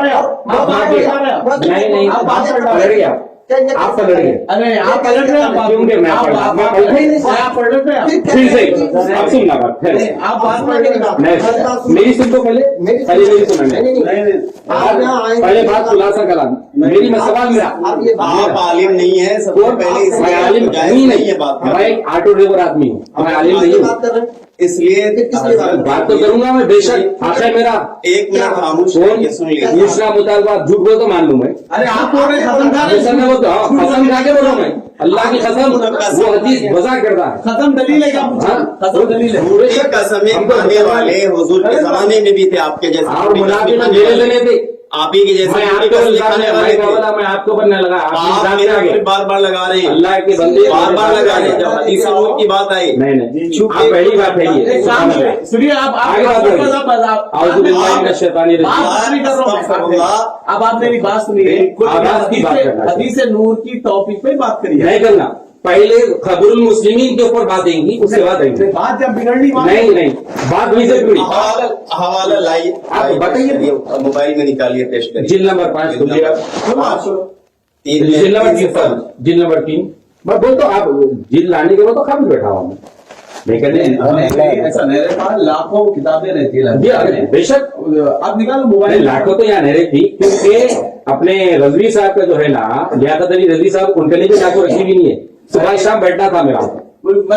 नहीं आप पलट गया, आप पलट गए। अरे आप पलट रहे हैं, क्यों कि मैं पलट ही नहीं, आप पलट रहे हैं। फिर से अब सुनना बात है, आप बात में मेरी सुन तो पहले मेरी सुनना, आप यहाँ आए पहले बात खुलासा कलाम मेरी, मैं सवाल मेरा, आप आलिम नहीं है, सबसे पहले मैं आलिम नहीं है बात कर मैं रहे एक ऑटो ड्राइवर आदमी हूँ, मैं आलिम नहीं बात हूँ, कर रहे हैं। इसलिए बात तो करूंगा मैं बेशक, आखिर मेरा एक मिनट खामोश कौन रहिए, सुन लीजिए। दूसरा मुतालबा झूठ बोल तो मान लूं मैं, अरे आप बोल रहे हैं खत्म खा रहे कसम वो तो कसम खा के बोलो मैं, अल्लाह की कसम वो हदीस वज़ा करता है। खत्म दलील है क्या? खत्म दलील है। पूरे कसमें खाने वाले हुजूर के जमाने में भी थे आपके जैसे, और मुनाफिक तो मेरे से नहीं थे, आप ही के जैसे मैं पूरी आपको कसमें खाने वाले थे। मैं आपको बनने लगा, आप आप मेरे ऊपर बार बार लगा रहे हैं, अल्लाह के बंदे बार बार लगा रहे हैं। जब हदीस की बात आई, नहीं आप पहली बात है ये, एक काम करिए, सुनिए आप आगे बात करिए। अब आप मेरी बात सुनिए, आवाज की बात करना चाहिए। हदीस नूर की टॉपिक पे बात करिए। नहीं करना, पहले खबरुल मुस्लिमीन के ऊपर बात आएंगी, उसके बाद आएंगे। बात जब बिगड़नी नहीं बात हुई से जुड़ी। हवाला लाइए, आप बताइए। मोबाइल में निकालिए, टेस्ट करिए। जिल नंबर 5 खोलिएगा, जिल नंबर 3 मैं बोल तो आप जिल लाने के बाद तो खाली बैठा हुआ मैं, नहीं कहते ऐसा मेरे पास लाखों किताबें रहती है, बेशक आप निकालो नहीं, मोबाइल। लाखों तो यहाँ नहीं रहती, क्योंकि अपने रजवी साहब का जो है ना, लियाकत अली रजवी साहब, उनके लिए भी लाखों रखी भी नहीं है, सुबह शाम बैठना था मेरा, लफ्ज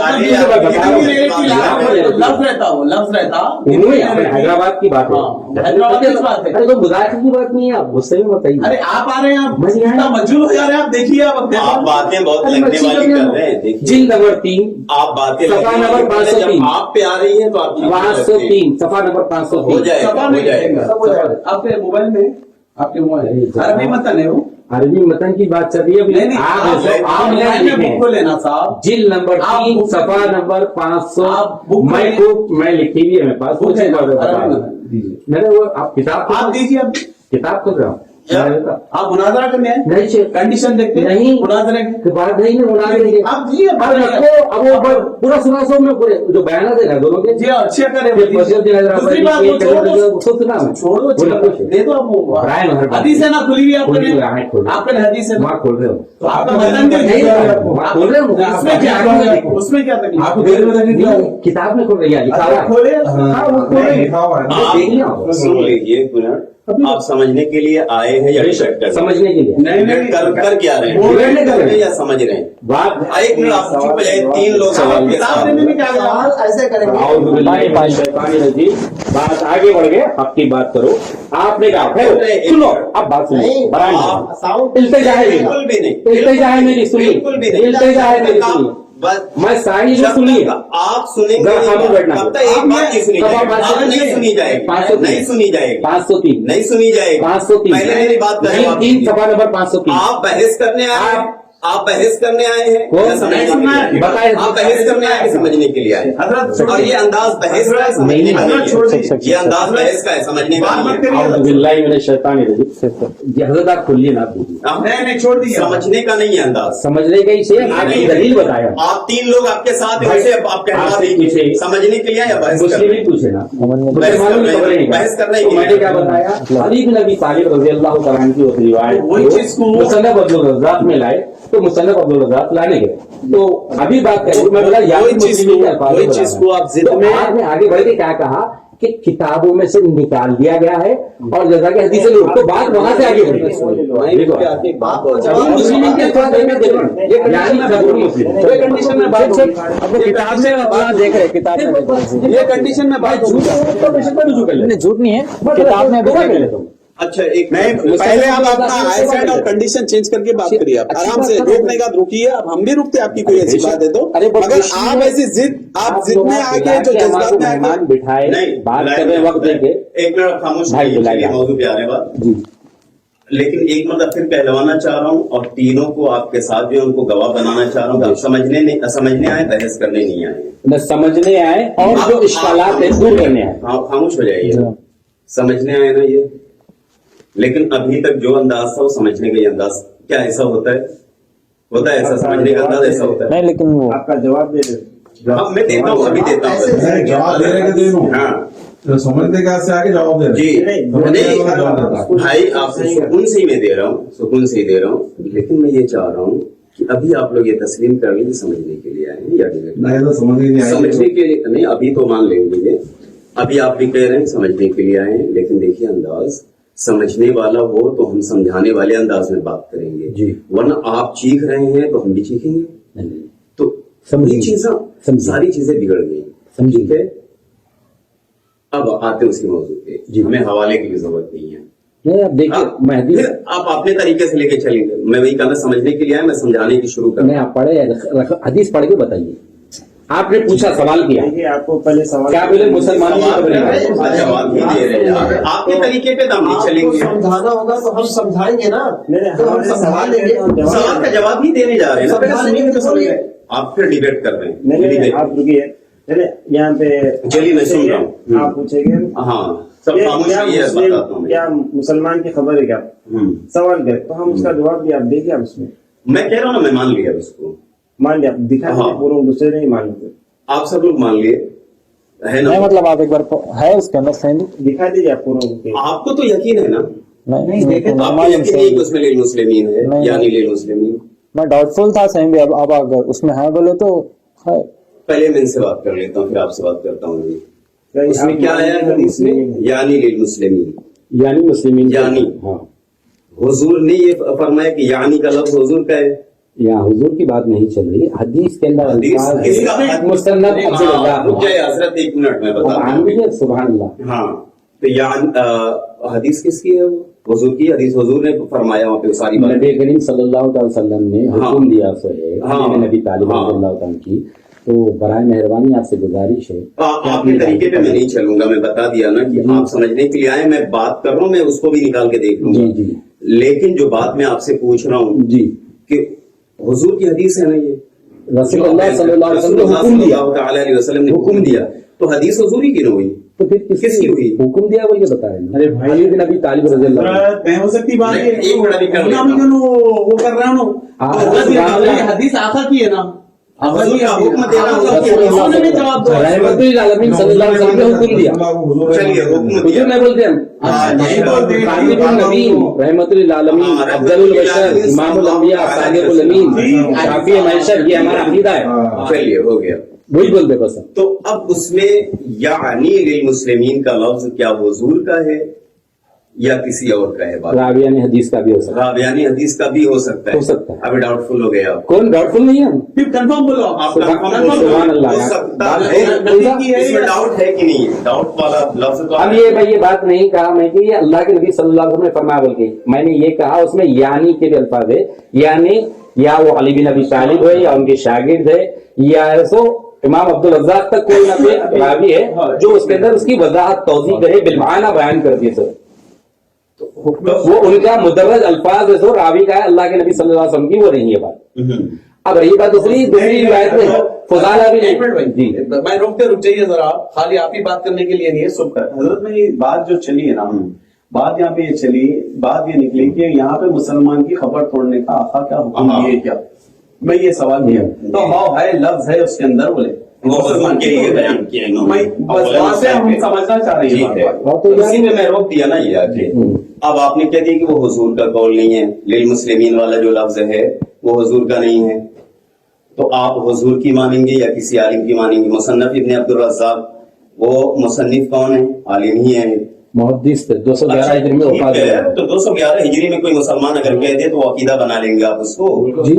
रहता हैदराबाद की बात है, हैदराबाद की बात है। अरे तो मुजाहिर की बात नहीं है, आप गुस्से में बताइए। अरे आप आ रहे हैं, आप बस यहाँ इतना मजबूर हो जा रहे हैं, आप देखिए आप बातें बहुत लगने वाली कर रहे हैं। देखिए, जिल नंबर 3 आप बातें सफा लगने नंबर वाली कर रहे हैं। 503 जब आप पे आ रही है तो आप 503 सफा नंबर हो 503 जाएगा, हो जाएगा। आपके मोबाइल में, आपके मोबाइल अरबी मतन है वो, अरबी मतन की बात चल रही है अभी। नहीं आप मोबाइल में बुक को लेना साहब, जिल नंबर आप 3 बुक सफा नंबर 500 आप बुक मैं लिखी हुई है मेरे पास, बुक है ना, कुछ अरबी मतन दीजिए, मेरे वो आप किताब आप दीजिए, आप किताब खोल रहा हूँ, आप मुनाजरा करने हैं, नहीं चाहिए कंडीशन देखते हैं, नहीं। मुनाजरे की बात नहीं मुनाज़रे आप दीजिए, अब रखो, अब वो पूरा सुना सो में पूरे जो बयान देना दोनों के जी अच्छे करें। ये मस्जिद की नजर दूसरी बात वो सोचना छोड़ दो, दे दो आप, ब्रायन हदीस है ना खुली हुई खोल रहे आपने हदीस है ना, खोल रहे हो तो आपका मतन नहीं खोल रहे हो, उसमें क्या उसमें क्या तकलीफ आपको देर में तकलीफ किताब में खोल रही है, लिखा हुआ है। खोले हाँ, वो खोले लिखा हुआ है, देख लिया आप सुन लीजिए एक मिनट, आप समझने के लिए आए हैं या डिसाइड कर समझने के लिए नहीं कर क्या रहे हैं, बोलने डिबेट कर कर रहे रहे हैं। हैं या समझ रहे हैं? बात एक मिनट आप चुप हो जाइए, 3 लोग सवाल के किताब साथ। देने में क्या गया? सवाल ऐसे करेंगे, बात आगे बढ़ गए, आपकी बात करो, आपने कहा सुनो, अब बात सुनो, नहीं, बराबर साउंड इल्तिजा है मेरी, बिल्कुल भी नहीं, इल्तिजा है मेरी, सुनिए, बिल्कुल भी नहीं। इल्तिजा है मेरी, सुनिए, बस मैं सारी जो जब सुनिए, तक आप सुनेंगे जरा खामोश नहीं, बैठना। तब तक एक बात नहीं सुनी सवा जाएगी, 503 नहीं सुनी जाएगी, 503 नहीं सुनी जाएगी, 503 नहीं सुनी जाएगी, 503 पहले मेरी बात का जवाब 3 दीजिए। सफा नंबर 503 आप बहस करने आए हैं, आप बहस करने आए हैं कौन? या समझने के लिए आए हैं? बताएं। आप बहस करने आए हैं, समझने के लिए आए हैं? हजरत और ये अंदाज बहस का है, समझने नहीं, का हजरत नहीं छोड़ है। दीजिए। ये अंदाज बहस का है, समझने का बात नहीं मत है। करिए। औज़ु बिल्लाहि मिनश शैतानिर रजीम। जी हजरत आप खुलिए ना, आप बोलिए, आप नहीं छोड़ दिया, समझने का नहीं है अंदाज। समझने का ही से आपकी दलील बताया, आप 3 लोग आपके साथ हैं, वैसे आप कहना आपसे दीजिए, पूछे। समझने के लिए या बहस मुस्लिम करने ही पूछे ना, बहस मालूम करने- खबर नहीं बहस करने तो की मैंने क्या बताया, अली बिन अबी तालिब रज़ी अल्लाह तआला अन्हु की वो रिवायत वही चीज को- मुसन्नफ अब्दुल रज़्ज़ाक़ में लाए, तो मुसन्नफ अब्दुल रज़्ज़ाक़ लाने गए, तो अभी बात करें, मैं बोला या वही चीज को आप जिद में- बाद में आगे बढ़ के क्या कहा کہ کتابوں میں سے نکال دیا گیا ہے اور جیسا کہ حدیث لوگ تو بات وہاں سے آگے بڑھی جھوٹ نہیں ہے کتاب میں اچھا ایک پہلے آپ اپنا آئی سائڈ اور کنڈیشن چینج کر کے بات کریے. آپ آرام سے روکنے کا روکیے. اب ہم بھی رکتے آپ کی کوئی ایسی بات ہے تو, مگر آپ ایسی ضد میں آگے جو جذبات میں مہمان بٹھائے بات کر رہے وقت دے کے ایک منٹ خاموش موضوع پہ آنے بعد. لیکن ایک مرتبہ پھر پہلوانا چاہ رہا ہوں اور تینوں کو آپ کے ساتھ جو ان کو گواہ بنانا چاہ رہا ہوں. آپ سمجھنے آئے, بحث کرنے نہیں آئے. نہ سمجھنے آئے اور جو اشکالات ہیں دور کرنے آئے. خاموش ہو جائیے. سمجھنے آئے نا یہ, لیکن ابھی تک جو انداز تھا وہ سمجھنے کا یہ انداز, کیا ایسا ہوتا ہے ایسا سمجھنے کا انداز ایسا ہوتا ہے. نہیں لیکن وہ آپ کا جواب دے دیں. میں دیتا ہوں, ابھی دیتا ہوں. جواب دے رہے کہ ہاں سمجھنے کا سے آگے جواب دے رہے. جی بھائی آپ سکون سے ہی میں دے رہا ہوں, لیکن میں یہ چاہ رہا ہوں کہ ابھی آپ لوگ یہ تسلیم کر لیں کہ سمجھنے کے لیے آئے ہیں یا سمجھنے کے لیے نہیں. ابھی تو مان لیں گے, ابھی آپ بھی کہہ رہے ہیں سمجھنے کے لیے آئے ہیں, لیکن دیکھیے انداز سمجھنے والا ہو تو ہم سمجھانے والے انداز میں بات کریں گے جی, ورنہ آپ چیخ رہے ہیں تو ہم بھی چیخیں گے. تو ساری چیزیں بگڑ گئی. ٹھیک ہے, اب آتے اس کے موضوع پہ. ہمیں حوالے کی بھی ضرورت نہیں ہے. اب دیکھیے پھر آپ اپنے طریقے سے لے کے چلیں گے. میں وہی کہنا سمجھنے کے لیے آیا, میں سمجھانے کی شروع کروں. آپ پڑھے حدیث پڑھ کے بتائیے. آپ نے پوچھا سوال کیا, آپ کو پہلے سوال کیا بولے مسلمانوں جواب ہی دے رہے ہیں. آپ کے طریقے پہ ہم نہیں چلیں گے. سمجھانا ہوگا تو ہم سمجھائیں گے نا. سوال لیں گے, سوال کا جواب ہی دینے جا رہے ہیں. آپ پھر ڈیبیٹ کر رہے ہیں. نہیں آپ رکیے, یہاں پہ چلیے میں سن رہا ہوں. آپ پوچھیں گے ہاں کیا مسلمان کی خبر ہے کیا, سوال کرے تو ہم اس کا جواب بھی آپ دیکھیں. آپ اس میں کہہ رہا ہوں نا, میں مان لیا اس کو, مان لیا, دکھا پورا دوسرے نہیں مان لیتے. آپ سب لوگ مان لیے ہے نا. مطلب آپ ایک بار ہے اس کے اندر صحیح دکھا دیجیے آپ پورا. آپ کو تو یقین ہے نا, نہیں دیکھیں آپ کو یقین نہیں کہ اس میں لیلمسلمین ہے یا نہیں لیلمسلمین. میں ڈاؤٹ فل تھا صحیح بھی. اب اگر اس میں ہے بولے تو ہے. پہلے میں ان سے بات کر لیتا ہوں, پھر آپ سے بات کرتا ہوں. اس میں کیا آیا ہے حدیث میں, یعنی لیلمسلمین, یعنی مسلمین, یعنی حضور نے یہ فرمایا کہ یعنی کا لفظ حضور کا ہے. یہاں حضور کی بات نہیں چل رہی, حدیث کے اندر حضرت ایک منٹ میں بتا دوں. سبحان اللہ. ہاں تو حدیث کس کی ہے, وہ حضور کی حدیث. حضور نے فرمایا وہاں پہ ساری بات. نبی کریم صلی اللہ علیہ وسلم نے حکم دیا نبی طالب رضی اللہ عنہ کی. تو برائے مہربانی آپ سے گزارش ہے, آپ کے طریقے پہ میں نہیں چلوں گا. میں بتا دیا نا کہ آپ سمجھنے کے لیے آئے, میں بات کر رہا ہوں, میں اس کو بھی نکال کے دیکھ لوں گا. لیکن جو بات میں آپ سے پوچھ رہا ہوں جی کہ حضور کی حدیث ہے نا, یہ رسول اللہ صلی اللہ علیہ وسلم نے حکم دیا, تو حدیث حضور ہی کی نہ ہوئی تو پھر کس کی ہوئی؟ حکم دیا وہ یہ بتا رہے ہیں. ارے بھائی بن ابی طالب رضی اللہ عنہ ہو سکتی بات ہے, ایک منٹ ابھی کر لیتا وہ کر رہا ہوں. حدیث آخر کی ہے نا, حکم دے رہا ہوں. رحمت للعالمین صلی اللہ علیہ وسلم نے حکم دیا. چلیے حکم حضور دیا. نہیں بولتے ہم, طالب النبی رحمت للعالمین افضل البشر امام الانبیاء صادق الامین شافی معشر, یہ ہمارا عقیدہ ہے. چلیے ہو گیا, وہی بولتے بس. تو اب اس میں یعنی للمسلمین کا لفظ کیا حضور کا ہے یا کسی اور کا ہے؟ راویہ نے حدیث کا بھی ہو سکتا ہے, راویانی حدیث کا بھی ہو سکتا ہے. ہو سکتا ہے. ابھی ڈاؤٹ فل ہو گیا. کون ڈاؤٹ فل نہیں ہے, پھر کنفرم بولو آپ. سبحان اللہ. ہو سکتا ہے, اس میں ڈاؤٹ ہے کہ نہیں ہے, ڈاؤٹ والا لفظ تو اب یہ بات نہیں کہا میں کہ یہ اللہ کے نبی صلی اللہ علیہ وسلم نے فرمایا, بلکہ میں نے یہ کہا اس میں یعنی کے بھی الفاظ ہے. یعنی یا وہ علی بن ابی طالب ہے یا ان کے شاگرد ہے یا سو امام عبدالرزاق تک کوئی نہ کوئی راوی ہے جو اس کے اندر اس کی وضاحت توضیح کرے, بالمعنی بیان کر دیے. سر وہ ان کا مدرج الفاظ ہے, سو راوی کا ہے, اللہ کے نبی صلی اللہ علیہ وسلم کی وہ نہیں ہے بات. اب رہی بات دوسری روایت میں فضالہ بھی نہیں. میں رک جائیے ذرا, خالی آپ ہی بات کرنے کے لیے نہیں ہے, سب کر. حضرت میں یہ بات جو چلی ہے نا, بات یہاں پہ یہ چلی, بات یہ نکلی کہ یہاں پہ مسلمان کی خبر توڑنے کا آقا کیا حکم دیے کیا. میں یہ سوال کیا تو ہاؤ ہے لفظ ہے اس کے اندر, بولے مسلمان کے لیے بیان کیا ہم سمجھنا چاہ رہے ہیں. اسی میں روک دیا نا یہ آگے. اب آپ نے کہہ دیا کہ وہ حضور کا قول نہیں ہے, للمسلمین والا جو لفظ ہے وہ حضور کا نہیں ہے, تو آپ حضور کی مانیں گے یا کسی عالم کی مانیں گے؟ مصنف ابن عبد الرزاق वो मुसन्निफ कौन है? आलिम ही है। मुहद्दिस थे 211 अच्छा, हिजरी में ठीक वफात है, हुए। तो 211 हिजरी में कोई मुसलमान अगर कह दे तो वो अकीदा बना लेंगे आप उसको? जी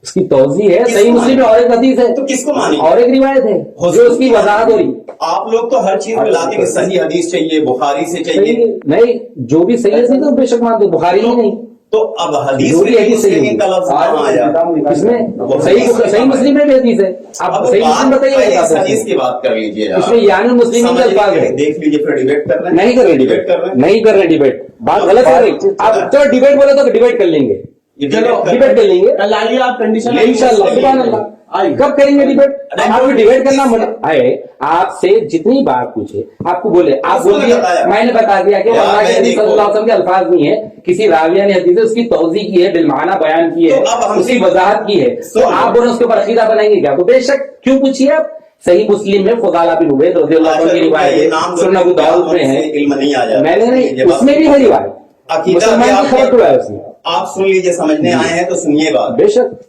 इसकी तौजी है, सही मुस्लिम में और एक हदीस है तो किसको मानेंगे? और एक रिवायत है जो उसकी वजाहत हो रही। आप लोग तो हर चीज में लाते कि सही हदीस चाहिए, बुखारी से चाहिए। नहीं, जो भी सही है तो बेशक मानते, बुखारी ही नहीं। तो अब हदीस जो भी में हदीस सही मुस्लिमीन का लफ्ज कहाँ आया? इसमें सही मुस्लिम में भी हदीस है। आप अब सही मुस्लिम बात पहले इस बताइए, हदीस की बात कर लीजिए आप। इसमें यानी मुस्लिम के अल्फाज है। देख लीजिए, फिर डिबेट कर रहे हैं? नहीं कर रहे डिबेट कर रहे हैं? नहीं कर रहे डिबेट, बात गलत कर रही। आप चलो डिबेट बोले तो डिबेट कर लेंगे, ये डिबेट कर लेंगे कल आइए आप कंडीशन इंशाअल्लाह। सुभान अल्लाह। कब करेंगे डिबेट? आपको डिबेट करना मना है। आपसे जितनी बार पूछे आपको बोले, आप उसने बोलिए बताया। मैंने बता दिया कि यार, अल्लाह के मैं नबी देखो। सल्लल्लाहु अलैहि वसल्लम के अल्फाज नहीं है, किसी राविया ने हदीस है उसकी तौज़ी की है, बिलमाना बयान की है, तो अब हम उसकी वजाहत की है, तो सुनो। आप बोले उसके ऊपर अकीदा बनाएंगे क्या? तो बेशक क्यों पूछिए आप। सही मुस्लिम में फुदाला बिन उबैद रज़ियल्लाहु अन्हु की ये रिवायत नाम है, सुनन अबू दाऊद में है। इल्म नहीं आ जाता। मैंने नहीं, ये बात- उसमें भी है रिवायत, अकीदा मुसलमान भी की खबर आपने- तो है उसमें। आप सुन लीजिए, समझने आए हैं तो सुनिए बात। बेशक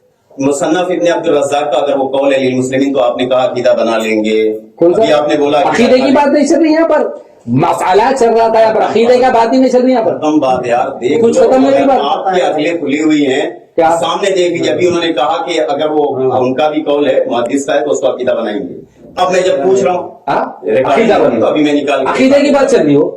मुसन्नफ इब्ने अब्दुल रज़्ज़ाक़ का अगर वो कौल है लिल मुस्लिमीन, तो आपने कहा अकीदा बना लेंगे। कौन अभी सा? आपने बोला अकीदे की बात नहीं चल रही यहाँ पर, मसाला चल रहा था यहाँ पर, अकीदे का बात ही नहीं चल रही यहाँ पर। खत्म बात यार, देख कुछ लो, खत्म नहीं अगर बात। आपकी अखिलें खुली हुई हैं क्या? सामने देख लीजिए। अभी उन्होंने कहा कि अगर वो उनका भी कौल है मुहद्दिस का है तो उसको अकीदा बनाएंगे। अब मैं जब पूछ रहा हूँ अकीदा तो अभी मैं निकाल के- अकीदे की बात चल रही हो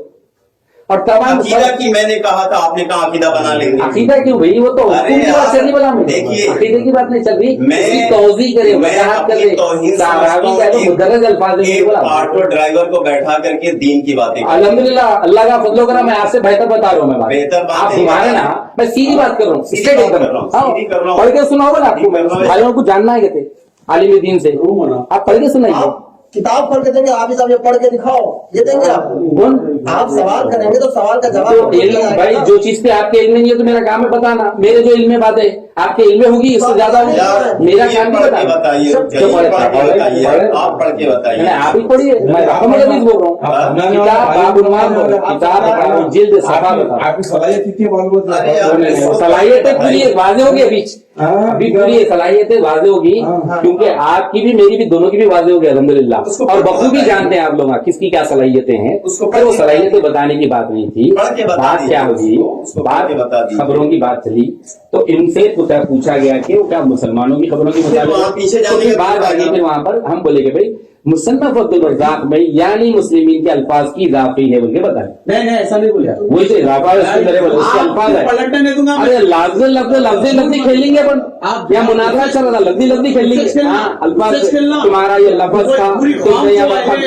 और तमाम अकीदा की मैंने कहा था, आपने कहा अकीदा बना लेंगे। अकीदा क्यों भाई? वो तो अरे हुक्म की बात यार, चल रही बोला मैं। देखिए, अकीदे की बात नहीं चल रही, मैं उसकी तौज़ी करे, मैं वजाहत अपनी करे, तौहीन सहारावी का तो मुदर्रज अल्फाज में एक बोला। ऑटो ड्राइवर को बैठा करके दीन की बातें कर- अल्हम्दुलिल्लाह, अल्लाह का फजल करा, मैं आपसे बेहतर बता रहा हूँ। मैं बेहतर बात आप नहीं घुमाए बता ना, रहा। मैं सीधी बात कर रहा हूँ, सीधी स्ट्रेट बात एकदम। कर रहा हूँ, हाँ, सीधी कर रहा हूँ। पढ़ के सुनाओगे ना आपको, सीधी कर रहा हूँ। भाइयों को जानना है कहते आलिम दीन से, आप पढ़ के सुनाइए। आप किताब पढ़ के देंगे, आप ये पढ़ के दिखाओ, ये देंगे आप? कौन? आप सवाल करेंगे तो सवाल का तो जवाब इल्म भाई, जो चीज पे आपके इल्म नहीं है तो मेरा काम है बताना। मेरे जो इल्म में बात है आपके इल्म में होगी, इससे ज्यादा होगी, मेरा ये काम पढ़ नहीं के बताना। बताइए, जो जल्दी पढ़े पढ़ के बताइए, आप पढ़ के बताइए। नहीं, आप ही पढ़िए, मैं रकम हदीस बोल रहा हूँ। किताब बाबुनवार बोल रहा हूँ, किताब बताओ, जिल्द सफा बताओ। आपकी सलाहियत कितनी है मालूम अरे यार, सलाहियतें पूरी वाजे होगी अभी, अभी पूरी सलाहियतें वाजे होगी, क्योंकि आपकी भी मेरी भी दोनों की भी वाजे होगी अल्हम्दुलिल्लाह। और बखूबी जानते हैं आप लोग किसकी क्या सलाहियतें हैं। पर वो सलाहियतें बताने की बात नहीं थी, पढ़ के बता बात दीजिए क्या होगी, उसको पढ़ के बता बात दीजिए। खबरों की बात चली तो इनसे पूछा गया कि वो क्या मुसलमानों की खबरों की फिर वहाँ पीछे मुताबिक, जाने तो फिर का बात आ गई। फिर वहां पर हम बोले कि भाई मुसन्नफ अब्दुल रज़्ज़ाक़ में यानी मुस्लिमीन के अल्फाज की इजाफी है बोल के बताए। नहीं ऐसा नहीं बोला। वही तो इजाफा है, उसके तरह बोले, उसके अल्फाज है। पलटने नहीं दूंगा मैं। अरे लफ्ज़ खेलेंगे अपन, आप या मुनाज़रा चल रहा था, लफ्ज़ खेलेंगे। हाँ, अल्फाज तुम्हारा ये लफ्ज़ था, पूरी तुमने कौम यहाँ तो पर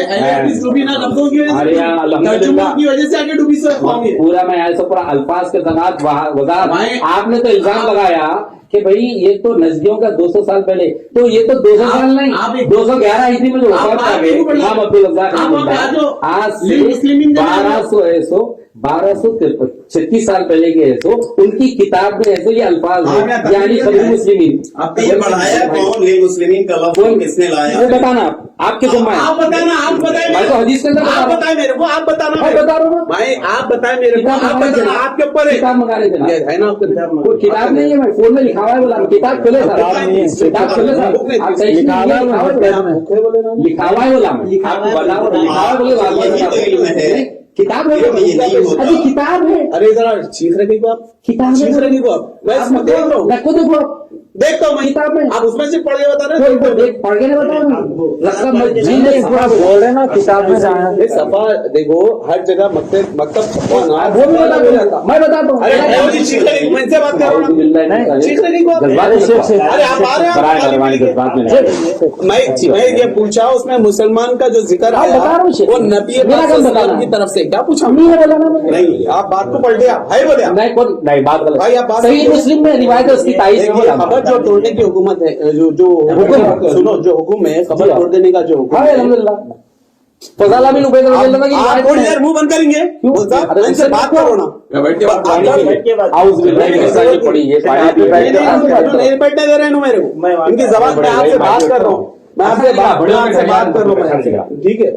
हदीस डूबी ना लफ्जों की वजह से, अरे यार, अल्हम्दुलिल्लाह। तर्जुमों की वजह से आगे डूबी सो कौम ये। पूरा मैं ऐसा पूरा अल्फाज के साथ वजाहत। भाई, आपने तो इल्जाम लगाया कि भाई ये तो नजदियों का 200 साल पहले, तो ये तो 200 साल नहीं, आप 211 हिजरी में जो वफात आ गए इमाम अब्दुल रज़्ज़ाक़ रहमतुल्लाह, आज से 1236 साल पहले के ऐसो उनकी किताब में ऐसे ये अल्फाज है, यानी खबरी मुस्लिमीन। ये बढ़ाया कौन? लिल मुस्लिमीन का लफ्ज किसने लाया? वो बताना आपके जुम्मा है। आप बताना, आप बताए, मैं तो हदीस के अंदर बता आप रहा हूँ। बताए मेरे को, आप बताना, मैं बता रहा हूँ ना। भाई आप बताए मेरे को, किताब आप मंगा बताना, देना। आपके ऊपर है। किताब मंगा देना। ये है ना आपका किताब? कोई किताब नहीं है, मैं फोन में लिखा हुआ है, बोला किताब खोले सर, किताब खोले सर, आप सही लिखा हुआ है, लिखा हुआ है, बोला मैं आपको बताओ, लिखा हुआ है, बोले बात यही तो इल्म है। किताब है, ये नहीं होता। अभी किताब है, अरे जरा चीख रहे को आप, किताब चीख है, रहे को आप, मैं इसमें देख रहा हूँ, मैं खुद देखो देखता हूँ मैं किताब में। आप उसमें से पढ़ के बता रहे कोई हैं। देख पढ़ के नहीं बताओ, लगता मैं जी नहीं पूरा बोल रहे ना किताब में जाना। ये सफा देखो, हर जगह मकतब छपवा ना, वो भी बता दूँ, मैं बताता हूँ। अरे मैं मुझे चीख रहे मैं से बात कर रहा हूँ ना। चीख रहे को आप, जज्बात में अरे आप आ रहे हैं, बराए मेहरबानी जज्बात में नहीं। मैं ये पूछा उसमें मुसलमान का जो जिक्र आप बता रहा हूँ शेख। वो नबी मेरा काम बताना। की तरफ से क्या पूछा? नहीं है बोला ना मैंने। नहीं, आप बात को पलटे आप है बोले आप। नहीं कौन नहीं, बात गलत। भाई, आप बात सही करो। मुस्लिम में रिवायत है उसकी तारीफ में देखिए, बोला। खबर जो तोड़ने की हुकूमत है, जो हुक्म। सुनो, जो हुक्म है खबर जी हाँ। तोड़ देने का जो हुक्म हाँ है, अल्हम्दुलिल्लाह। फज़ल बिन उबैद रज़ियल्लाहु अन्हु की आप रिवायत थोड़ी है। देर मुंह बंद करेंगे? बोलता, अरे इनसे बात करो ना। बैठ के बात आउज़ बिल्लाहि मिनश शैतानिर रजीम, ये पानी नहीं बैठने दे रहे हैं मेरे को, इनकी जबान पे आपसे बात कर रहा हूँ मैं आपसे बात कर रहा हूँ, ठीक है,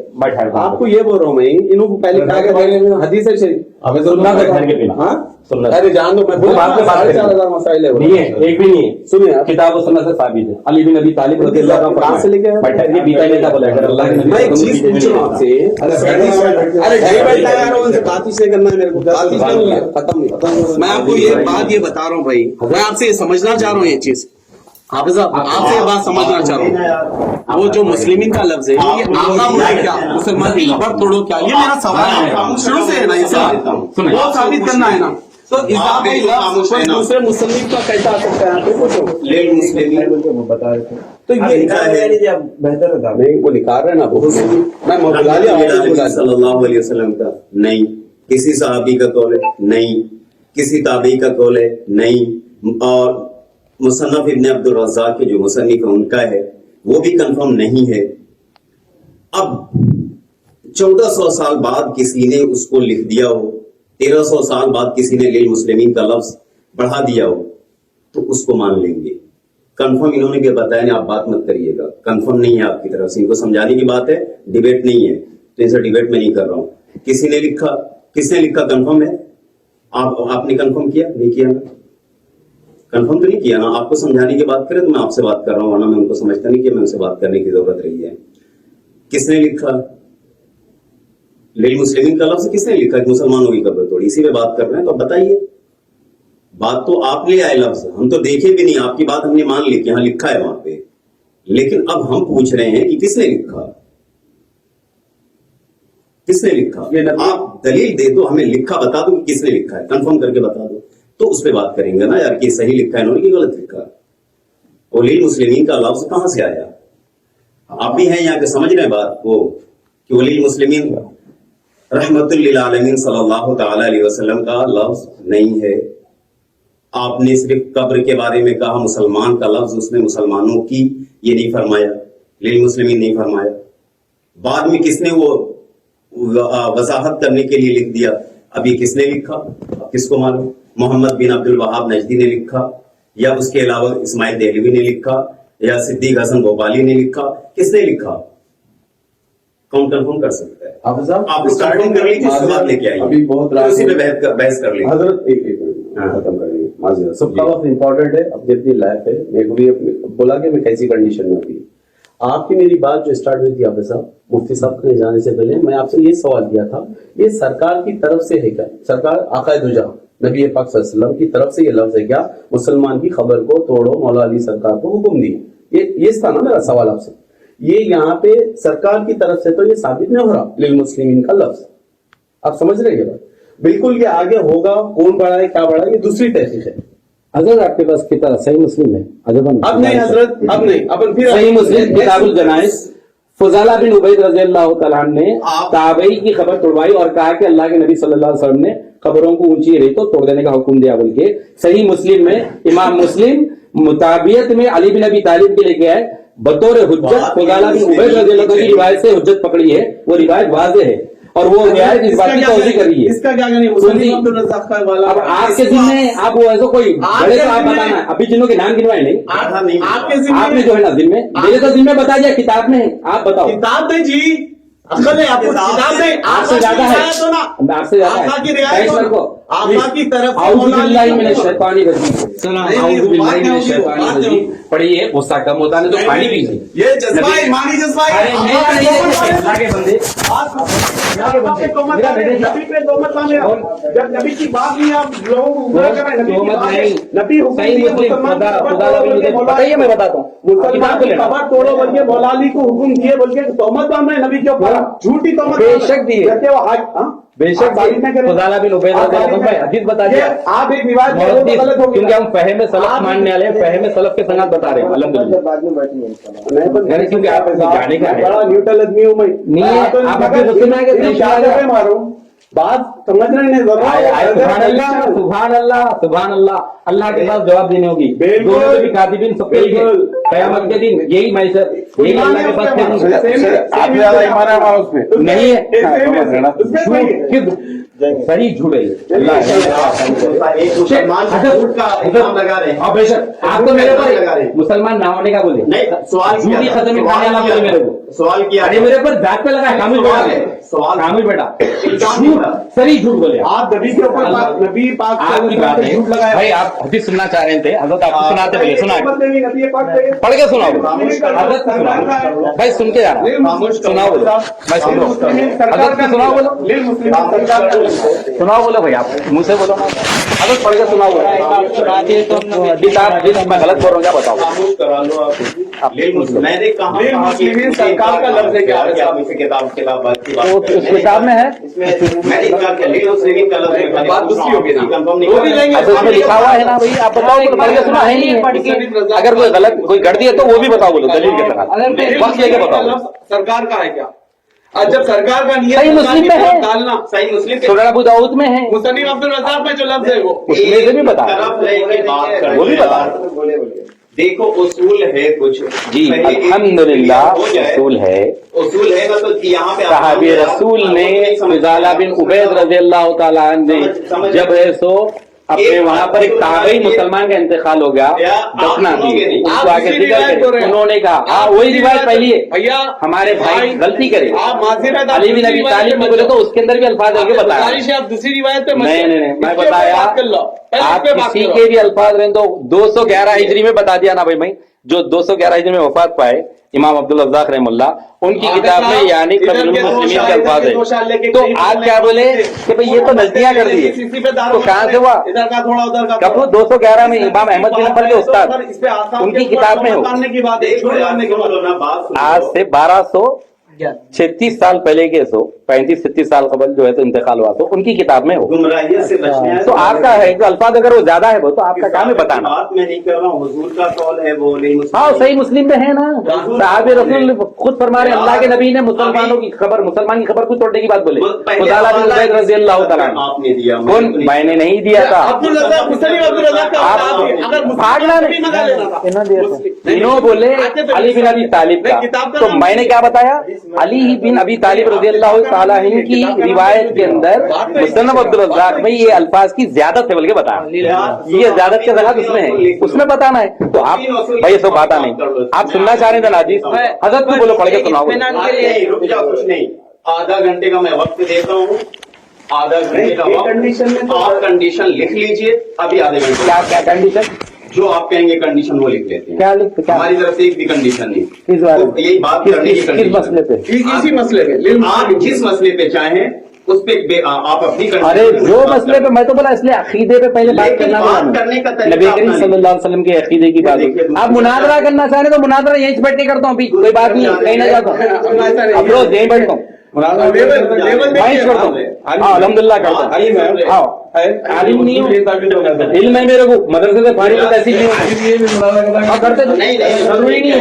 आपको ये बोल रहा हूँ मैं, इनको पहले क्या कहते हैं, हदीस है शरीफ, हमें सुनना था ठहर के पीना। हाँ सुनना अरे जान दो, मैं वो बात में बात 4,500 मसाइल है, नहीं है, एक भी नहीं है। सुनिए आप, किताब और सुन्नत से साबित है। अली बिन अबी तालिब रज़ी अल्लाह का कहाँ से लेके आए? बैठा के बीता नहीं था बोला, अगर अल्लाह के नबी मैं एक को चीज पूछ रहा हूँ आपसे, अरे नहीं बैठा यार, उनसे बात ही करना है मेरे को, बात ही नहीं है, खत्म नहीं। मैं आपको ये बात ये बता रहा हूँ भाई, मैं आपसे ये समझना चाह रहा हूँ ये चीज, हाफिज साहब आपसे ये बात समझना चाह रहा हूँ, वो जो मुस्लिमीन का लफ्ज है ये आका बोले क्या, मुसलमान की खबर तोड़ो क्या, ये मेरा सवाल है, शुरू से है ना ये सवाल, वो साबित करना है ना, तो इस बात में लफ्ज कोई दूसरे मुस्लिम का कैसा आ सकता है, आपको पूछो लेट मुस्लिम बता रहे थे तो ये बेहतर था नहीं, वो निकाल रहे ना, बहुत मैं बुला लिया नबी सल्लल्लाहु अलैहि वसल्लम का नहीं, किसी सहाबी का कौल है नहीं, किसी ताबी का कौल है नहीं, और मुसन्नफ इब्न अब्दुल रज़्ज़ाक़ के जो मुसन्निफ है उनका है वो भी कंफर्म नहीं है। अब 1400 साल बाद किसी ने उसको लिख दिया हो, 1300 साल बाद किसी ने लिल मुस्लिमीन का लफ्ज बढ़ा दिया हो, तो उसको मान लेंगे। कंफर्म इन्होंने भी बताया नहीं, आप बात मत करिएगा, कंफर्म नहीं है आपकी तरफ से, इनको समझाने की बात है, डिबेट नहीं है, तो इनसे डिबेट में नहीं कर रहा हूं। किसने लिखा कंफर्म है, आपने कंफर्म किया नहीं किया, कंफर्म तो नहीं किया ना, आपको समझाने की बात करें तो मैं आपसे बात कर रहा हूं, वरना मैं उनको समझता नहीं कि मैं उनसे बात करने की जरूरत रही है। किसने लिखा लिल मुस्लिमीन का लफ्ज, किसने लिखा कि मुसलमानों की कब्र तोड़ी, इसी पे बात कर रहे हैं, तो बताइए, बात तो आप ले आए लफ्ज, हम तो देखे भी नहीं, आपकी बात हमने मान ली कि हाँ लिखा है वहां पे, लेकिन अब हम पूछ रहे हैं कि किसने लिखा, किसने लिखा, आप दलील दे दो, हमें लिखा बता दो कि किसने लिखा है, कंफर्म करके बता दो, तो उस पर बात करेंगे ना यार कि सही लिखा है इन्होंने कि गलत लिखा। वलील मुस्लिमीन का लफ्ज कहां से आया, आप भी हैं यहाँ के, समझ रहे हैं बात को कि वलील मुस्लिमीन रहमतुल लिल आलमीन सल्लल्लाहु तआला अलैहि वसल्लम का लफ्ज नहीं है। आपने सिर्फ कब्र के बारे में कहा मुसलमान का लफ्ज, उसमें मुसलमानों की ये नहीं फरमाया, लिल मुस्लिमीन नहीं फरमाया। बाद में किसने वो वजाहत करने के लिए लिख दिया, अब ये किसने लिखा, किसको मालूम, मोहम्मद बिन अब्दुल वहाब नजदी ने लिखा, या उसके अलावा इस्माइल देहलवी ने लिखा, या सिद्दीक हसन भोपाली ने लिखा, किसने लिखा, कौन कंफर्म कर सकता है? आप स्टार्टिंग कर लीजिए, उसके बाद लेके आइए, अभी बहुत उसी पे बहस कर लीजिए। हजरत एक खत्म करेंगे, माजिद सबका वक्त इम्पोर्टेंट है, अब जितनी लाइफ है, मेरे को भी बोला कि मैं कैसी कंडीशन में अभी, आपकी मेरी बात जो स्टार्ट हुई थी आप साहब मुफ्ती साहब के जाने से पहले, मैं आपसे ये सवाल किया था, ये सरकार की तरफ से है क्या, सरकार आकाए दुजा नबी पाक सल्लल्लाहु अलैहि वसल्लम की तरफ से ये लफ्ज है क्या, मुसलमान की खबर को तोड़ो, मौला अली सरकार को हुक्म दिया, ये था ना मेरा सवाल आपसे, ये यहाँ पे सरकार की तरफ से तो ये साबित नहीं हो रहा लिल मुस्लिमीन का लफ्ज, आप समझ रहे हैं, बिल्कुल ये आगे होगा, कौन बढ़ा है क्या बढ़ा है ये दूसरी तहकीक है। अगर आपके पास किताब सही मुस्लिम है, अब नहीं हजरत, अब नहीं, अपन फिर सही मुस्लिम किताबुल जनाइज, फुजाला बिन उबैद रज़ियल्लाहु तआला अन्हु ने ताबई की खबर तोड़वाई और कहा कि अल्लाह के नबी सल्लल्लाहु अलैहि वसल्लम ने खबरों को ऊंची रही तो तोड़ देने का हुक्म दिया, बोल के सही मुस्लिम में इमाम मुस्लिम मुताबियत में अली बिन अबी तालिब के लेके आए बतौर हुज्जत, फुजाला बिन उबैद रज़ियल्लाहु अन्हु की रिवायत से हुज्जत पकड़ी है, वो रिवायत वाज़ेह है और वो रिवायत इस बात की तौज़ीह कर रही है। इसका क्या कहने, अब आपके जिम्मे आप वो ऐसा कोई बड़े तो आप बताना, अभी जिन्हों के नाम गिनवाए नहीं, आपने जो है ना जिम्मे, मेरे तो जिम्मे बता दिया, किताब में आप बताओ, किताब नहीं जी, असल है आपको किताब नहीं, आपसे ज्यादा है, आपसे ज्यादा है, की रियायत को आपका की तरफ पढ़िए, गुस्सा कम होता है तो पानी पीजिए, ये जज्बा ईमानी जज्बा है, नबी पे तोहमत लाने, जब नबी की बात नहीं आप लोगों को गुमराह कर रहे हैं, नबी बताइए, मैं बताता हूँ, खबर तोड़ो बोल के मौला अली को हुक्म दिए बोल के तोहमत बांध रहे नबी के ऊपर, झूठी तोहमत बेशक दिए, बेशक फुजाला बिन उबैद हदीस बता दिया, आप एक रिवायत गलत हो, क्योंकि हम फहम सलफ मानने वाले, फहम सलफ के संगत बता रहे हैं अल्हम्दुलिल्लाह, बाद में बैठेंगे क्योंकि आप जाने का है बड़ा न्यूट्रल आदमी हूँ मैं, नहीं है, आप अपने गुस्से में आके मारूं बात समझ रहे हैं सुभान अल्लाह, सुभान अल्लाह, सुभान अल्लाह। अल्लाह के पास जवाब देने होगी। बिल्कुल। दोनों भी कातिबीन सबके लिए बिल्कुल। कयामत के दिन यही मैसर, यही अल्लाह के पास आपने ज्यादा ईमान है हमारा उसमें नहीं है। झूठ, सही झूठ है ये। मुसलमान झूठ का इल्जाम लगा रहे हैं। और बेशक आप तो मेरे पर मुसलमान ना होने का बोले, नहीं, सवाल किया झूठी था। खत्म खाने वाला बोले मेरे को। सवाल किया अरे मेरे पर जात पे लगा, कामिल बेटा, सवाल- कामिल बेटा, इल्जाम नहीं था। सही झूठ बोले आप। आप नबी के ऊपर नबी पाक आपकी बात है झूठ लगाया। भाई, आप हदीस सुनना चाह रहे थे, हजरत आपको सुनाते बोले, सुना नबी पाक से पढ़ के सुनाओ, खामोश कर- हजरत की सुनाओ भाई, सुन के जाना, खामोश कर- सुनाओ बोलो भाई, सुनो हजरत की सुनाओ बोलो, सुनाओ बोलो भाई, आप मुंह से बोलो ना, हजरत पढ़ के सुनाओ बोलो। हदीस मैं गलत बोल रहा हूँ क्या बताओ। खामोश करा लो आप। मैंने कहा लिल मुस्लिमीन सरकार का लफ्ज़ है क्या? आप इसे किताब की बात तो उस किताब में है, इसमें मैंने इनकार किया लिल मुस्लिमीन का लफ्ज़ है। बात दूसरी होगी ना। कंफर्म नहीं वो भी लेंगे। अब उसमें लिखा हुआ है ना भाई, आप बताओ बोलो, पढ़ के सुना है नहीं है, अगर कोई गलत कोई कर दिया तो वो भी बताओ बोलो, दलील के साथ वक्त लेके बताओ। सरकार का है क्या? आज जब सरकार का नहीं सही है, मुस्लिम में है। डालना सही मुस्लिम के सुनन अबू दाऊद में है, मुसन्निफ अब्दुल रज़्ज़ाक़ में जो लफ्ज़ है वो उसमें से भी बता तरफ लेके बात करते वो भी बता। हैं। देखो उसूल है कुछ जी, पहले एक अल्हम्दुलिल्लाह हो जाए। रसूल है। उसूल है मतलब कि यहाँ पे सहाबी रसूल ने फिजाला बिन उबैद रज़ी अल्लाह तआला अन्हु ने जब है सो अपने वहां पर एक ताबई मुसलमान का इंतकाल हो गया, दफना दी, उनको आगे जिक्र करे, उन्होंने कहा हाँ वही रिवायत पहली है, भैया हमारे भाई गलती करे, आप माज़िरत अली बिन अबी तालिब ने बोले तो उसके अंदर भी अल्फाज लेके बताया। बुखारी से आप दूसरी रिवायत पे मत नहीं नहीं नहीं, मैं इसके ऊपर बताया बात कर लो। पहले आप इस पे बात किसी करो। के भी अल्फाज रहें तो 211 हिजरी में बता दिया ना भाई, मैं जो 211 हिजरी में वफात पाए इमाम अब्दुल रज़्ज़ाक़ रहमतुल्लाह, उनकी किताब में यानी कबीरुल मुस्लिमीन के अल्फाज है। तो आप क्या बोले कि भाई ये तो नजदियां कर दिए, तो कहाँ से हुआ? इधर का थोड़ा उधर का कब 211 में इमाम अहमद बिन हंबल के उस्ताद इस पे आसाम उनकी के किताब में हो, करने की बात है, देखो छोड़ जानने की बात बोलो ना बात सुनो। आज से 1236 साल पहले के 35-36 साल कबल जो है तो इंतकाल हुआ, तो उनकी किताब में हो। गुमराहियत से बचने हैं तो आपका है जो अल्फाज अगर वो ज्यादा है वो तो आपका काम है बताना। बात मैं नहीं कर रहा हूँ, हुजूर का कौल है वो नहीं मुस्लिम। हाँ सही मुस्लिम में है ना, साहब रसूल खुद फरमा रहे अल्लाह के नबी ने मुसलमानों की खबर, मुसलमान की खबर को तोड़ने की बात बोले। खुदाला बिन उबैद रज़ी अल्लाह तआला अन्हु। आपने दिया कौन? मैंने नहीं दिया था, अब्दुल रज़्ज़ाक़ मुसन्निफ अब्दुल रज़्ज़ाक़ का आप अगर मुस्लिम भागना भी मंगा लेना था। इन्हों बोले अली बिन अबी तालिब का, तो मैंने क्या बताया? अली बिन अबी तालिब रज़ी अल्लाह तआला अन्हु की रिवायत के अंदर मुसन्नफ अब्दुल रज़्ज़ाक़ में ये अल्फाज की ज्यादत है बोल के बताया, ये ज्यादत के जगह उसमें है, उसमें बताना है। तो आप भाई ये सब बात नहीं, आप सुनना चाह रहे थे नाजी, हजरत को बोलो पढ़ के सुनाओ। रुक जाओ, कुछ नहीं, आधा घंटे का मैं वक्त देता हूँ, आधा घंटे का वक्त। आप कंडीशन लिख लीजिए अभी आधे घंटे। क्या क्या कंडीशन, जो आप कहेंगे कंडीशन वो लिख लेते हैं। क्या लिख क्या हमारी तरफ से एक भी कंडीशन नहीं। किस बारे में? तो यही बात करने की किस कंडीशन मसले पे? इसी मसले पे आप जिस मसले पे चाहें उस पे आप अपनी अरे जो मसले पे, मैं तो बोला इसलिए अकीदे पे पहले बात लेकिन करना बात बोला करने का मैं। तरीका नबी करीम अपना सल्लल्लाहु अलैहि वसल्लम के अकीदे की बात देखिए, है। आप मुनाजरा करना चाह रहे तो मुनाजरा यहीं से बैठ के करता हूँ, अभी कोई बात नहीं, कहीं ना जाता हूँ, अब रोज यहीं बैठता हूँ, वहीं छोड़ता हूँ। हाँ अल्हम्दुलिल्लाह करता हूँ। हाँ आलिम नहीं हूँ, इल्म है मेरे को, मदरसे से फारिग तो ऐसी नहीं हूँ। हाँ करते तो नहीं, जरूरी नहीं है,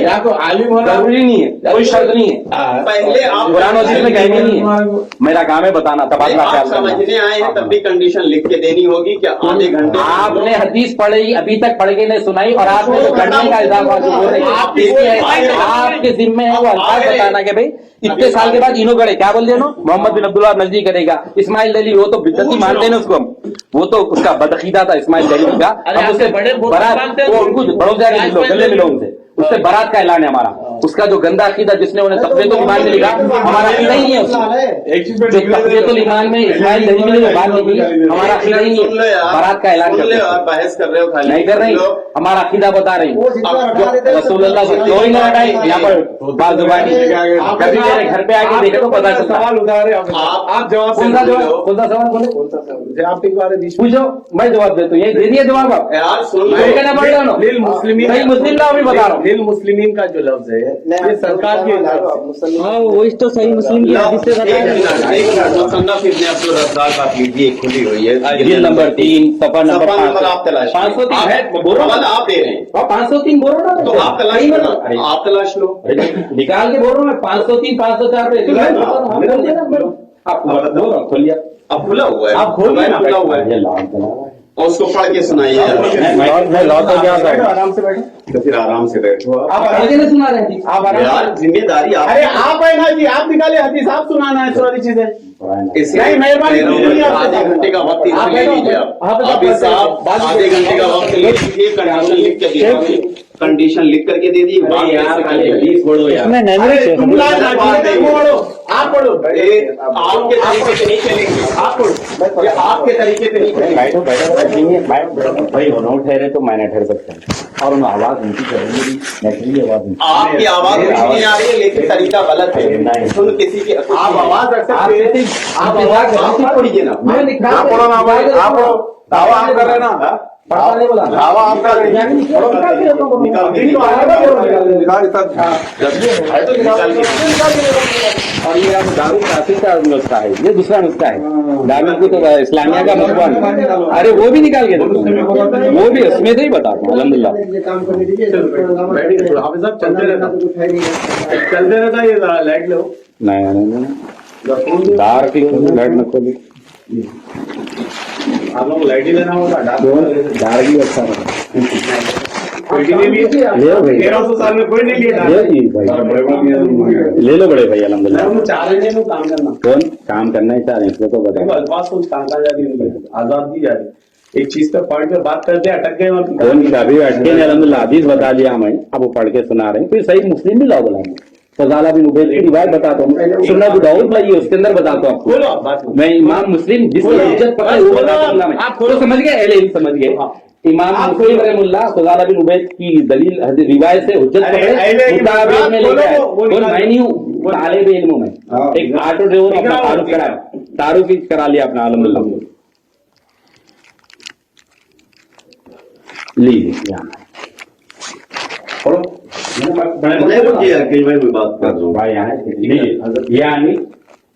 जरूरी नहीं है, कोई शर्त नहीं है, पहले आप कुरान और हदीस में कहनी नहीं है, मेरा काम है बताना, तबादला आप ख्याल समझने आए हैं तब करना। भी कंडीशन लिख के देनी होगी क्या? आधे घंटे आपने हदीस पढ़ी अभी तक पढ़ के नहीं सुनाई और आपने जो गढ़ने का इल्जाम आपके जिम्मे है वो अल्फाज बताना कि भाई इतने साल के बाद इन्हों गढ़े, क्या बोल रहे मोहम्मद बिन अब्दुल्लाह नजदी करेगा, इस्माइल दली वो तो बिद्दती मानते हैं उसको हम, वो तो उसका बदअकीदा था इस्माइल दली का, हम उससे बारात वो उनको बड़ों जाके मिलो, गले मिलो उनसे, उससे बारात का ऐलान है हमारा, उसका जो गंदा अकीदा जिसने उन्हें तक़वीयतुल ईमान में लिखा, हमारा अकीदा ही नहीं है उसमें, जो तक़वीयतुल ईमान में इस्माइल दली ने जो बात लिखी हमारा अकीदा ही नहीं है, बारात का ऐलान करते हैं, बहस कर रहे हो खाली नहीं कर रही, हमारा अकीदा बता रही रसूलुल्लाह से कोई ना हटाए यहाँ पर बात जुबानी, कभी मेरे घर पे आके देखे तो पता चलता। सवाल उतारे आप जवाब कौन सा सवाल बोले, आपके बारे में पूछो मैं जवाब देता हूँ, यही दे दिए जवाब आप, यार सुन लो, मैं कहना पड़ रहा हूँ लिल मुस्लिमीन सही मुस्लिम लाओ भी बता रहा हूँ। लिल मुस्लिमीन का जो लफ्ज है ये सरकार की हाँ वही तो सही मुस्लिम की हदीस से बताया। मुसन्नफ इब्न अब्दुल रज़्ज़ाक़ आप लीजिए, खुली हुई है, जिल्द नंबर 3 सफा नंबर सफा नंबर आप तलाश 503 है, बोलो वाला आप दे रहे हैं, 503 बोलो ना, तो आप तलाश सही लो, बोलो। आप तलाश लो। निकाल के बोल रहा हूँ मैं, 503 504 पे आप वो खोलिए, अब खुला हुआ है, आप खोलिए ना, खुला हुआ है। ये लाल चला हुआ है। और उसको पढ़ के सुनाइए। मैं लौट तो गया था। आराम से बैठो। तो फिर आराम से बैठो आप। आप आराम से सुना रहे हैं, आप आराम यार जिम्मेदारी अरे आप आप है ना जी, आप निकाले हदीस, आप सुनाना है सारी चीजें। इसलिए नहीं, मेहरबानी कीजिए, आप आधे घंटे का वक्त आप ले लीजिए आप। आप अभी साहब आधे घंटे का वक्त ले लीजिए, कंडीशन लिख के दे दीजिए, कंडीशन लिख करके दे दीजिए। बात यार, कैसे खाली करें? हदीस पढ़ो यार। इसमें नहीं अरे नहीं तुम शेख। लाए ना, आप पढ़ो। ये आपके तरीके से नहीं चलेंगे, आप पढ़ो, ये आपके तरीके से नहीं चलेंगे। बैठो बैठो भाई, उन्होंने ठहरे तो मैं नहीं ठहर सकता और उन्हें आवाज उनकी करेंगी, नेचुरली आवाज उनकी। आपकी आवाज कुछ नहीं आ रही है, लेकिन तरीका गलत है। नहीं। सुन किसी की आप आवाज रख सकते हैं, आप आवाज पढ़िए ना। मैं निकाल आप पढ़ो ना भाई, आप पढ़ो, दावा आप कर रहे ना, पढ़ा नहीं बोला दावा आप कर रहे हैं। निकाल और ये अब दारू काफी का नुस्खा है, ये दूसरा नुस्खा है। दारू को तो इस्लामिया का भगवान, अरे वो भी निकाल के दो, वो भी उसमें से ही बताता हूँ अल्हम्दुलिल्लाह। ये काम करने दीजिए। बैठिए, हाफिज साहब चलते रहता ये लाइट लो। नहीं नहीं नहीं, डार्क लाइट न खोली, आप लोग लाइट ही लेना होगा, डार्क ही अच्छा है। कोई नहीं लिए, ले लो भाई, 1300 साल में कोई नहीं लिए। ले जी भाई, ले लो बड़े भाई अल्हम्दुलिल्लाह। हम चाह रहे हैं काम करना, कौन काम करना ही चाह रहे हैं, इसको तो देखो बताओ। अल्फाज कुछ काटा जा रही है, आजाद दी जा रही। एक चीज पे पढ़ के बात करते अटक गए और कौन कभी अटके नहीं, अल्हम्दुलिल्लाह हदीस बता दिया हमें, अब वो पढ़ के सुना रहे हैं। फिर सही मुस्लिम भी लाओ बुलाएंगे, फजाला बिन उबैद की रिवायत बताता हूँ, सुन्नत अबू दाऊद लाइए, उसके अंदर बताता हूँ बोलो आपको। आप बात करो। मैं इमाम मुस्लिम जिसकी इज्जत पकड़े वो बता दूंगा मैं। आप तो समझ गए, अहले इल्म समझ गए। इमाम मुस्लिम रहमुल्लाह फजाला बिन उबैद की दलील रिवायत से हुज्जत पकड़े, मुताबिक में लेके आए। और मैं नहीं हूँ, तालिब इल्म हूं मैं, एक ऑटो ड्राइवर अपना तारुफ करा, तारुफ ही करा लिया अपना अल्हम्दुलिल्लाह। लीजिए यहाँ नहीं रुकिए अखिल भाई, मैं बात कर रहा हूँ। भाई यहाँ लीजिए, यानी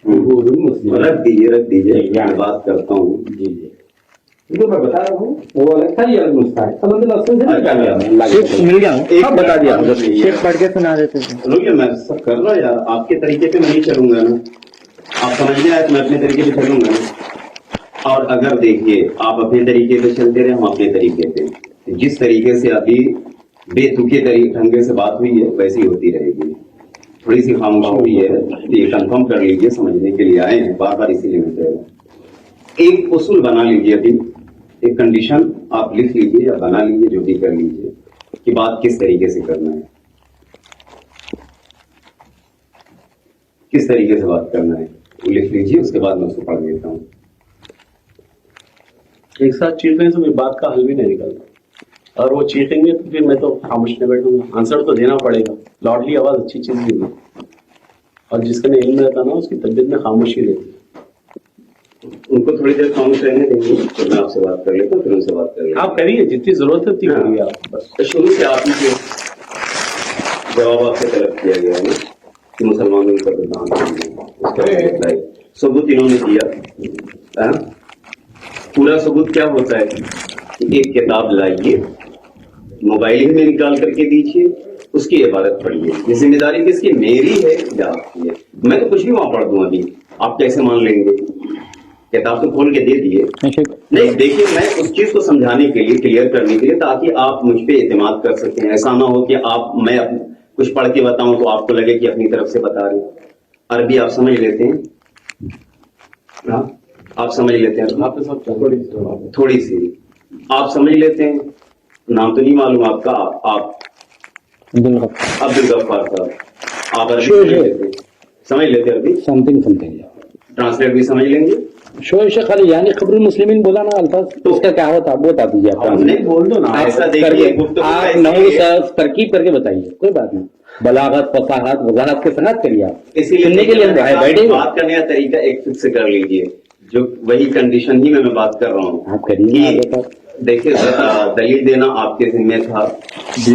मुस्लिम रख दीजिए, मैं बात करता हूँ। जी जी, तो मैं बता रहा हूँ, वो अलग था, ये अलग नुस्खा है। अल्हम्दुलिल्लाह उससे निकाल लिया मैंने, मिल गया एक सब बता दिया। शेख पढ़ के सुना देते थे। रुकिए, मैं सब कर रहा यार, आपके तरीके पे मैं नहीं चलूंगा ना, आप समझने आए तो मैं अपने तरीके पे चलूंगा ना। और अगर देखिए आप अपने तरीके पे चलते रहे, हम अपने तरीके पे, जिस तरीके से अभी बेतुके ढंगे से बात हुई है वैसी होती रहेगी। थोड़ी सी खामोशी हुई है, ये कंफर्म कर लीजिए, समझने के लिए आए हैं बार बार, इसीलिए मैं कह रहा हूँ। एक उसूल बना लीजिए, अभी एक कंडीशन आप लिख लीजिए या बना लीजिए, जो भी कर लीजिए कि बात किस तरीके से करना है, किस तरीके से बात करना है, वो लिख लीजिए, उसके बाद मैं उसको पढ़ देता हूँ। एक साथ चीखने से कोई बात का हल भी नहीं निकलता, और वो चीखेंगे तो फिर मैं तो खामोश नहीं बैठूंगा, आंसर तो देना पड़ेगा। लॉडली आवाज अच्छी चीज नहीं है, और जिसका नहीं इल्म रहता ना उसकी तबीयत में खामोशी रहती है। उनको थोड़ी देर खामोश रहने देंगे, तो मैं आपसे बात कर लेता हूँ, फिर उनसे बात कर लेता आप करिए, जितनी जरूरत है उतनी करिए आप बस। हूँ। शुरू से आप ही के जवाब आपसे तलब किया गया है ना कि मुसलमानों का बदनाम, सबूत इन्होंने दिया है। पूरा सबूत क्या होता है, एक किताब लाइए, मोबाइल में निकाल करके दीजिए, उसकी इबारत पढ़िए। ये जिम्मेदारी किसकी, मेरी है या आपकी है? मैं तो कुछ भी वहां पढ़ दूं, अभी आप कैसे मान लेंगे? किताब तो खोल के दे दिए। नहीं देखिए, मैं उस चीज को समझाने के लिए, क्लियर करने के लिए, ताकि आप मुझ पे एतमाद कर सकें। ऐसा ना हो कि मैं कुछ पढ़ के बताऊं तो आपको लगे कि अपनी तरफ से बता रहे। अरबी आप समझ लेते हैं? हाँ, आप समझ लेते हैं? आपके साथ थोड़ी सी आप समझ लेते हैं? नाम तो नहीं मालूम आपका, आप अब्दुल गफ्फार साहब, आप अरबी समझ लेते हैं? समझ लेते हैं अरबी? समथिंग समथिंग ट्रांसलेट भी समझ लेंगे? शोर खाली यानी खबरुल मुस्लिमीन बोला ना अल्फाज, तो उसका क्या होता है वो बता दीजिए आप। नहीं बोल दो ना, ऐसा देखिए, करके आप नौ तरकीब करके बताइए, कोई बात नहीं। बलागत, फसाहत, वजाहत के साथ करिए आप, इसीलिए सुनने के लिए बैठे बात का नया तरीका एक फिक्स कर लीजिए, जो वही कंडीशन ही में मैं बात कर रहा हूँ। आप करिए। देखिए, दलील देना आपके जिम्मे था,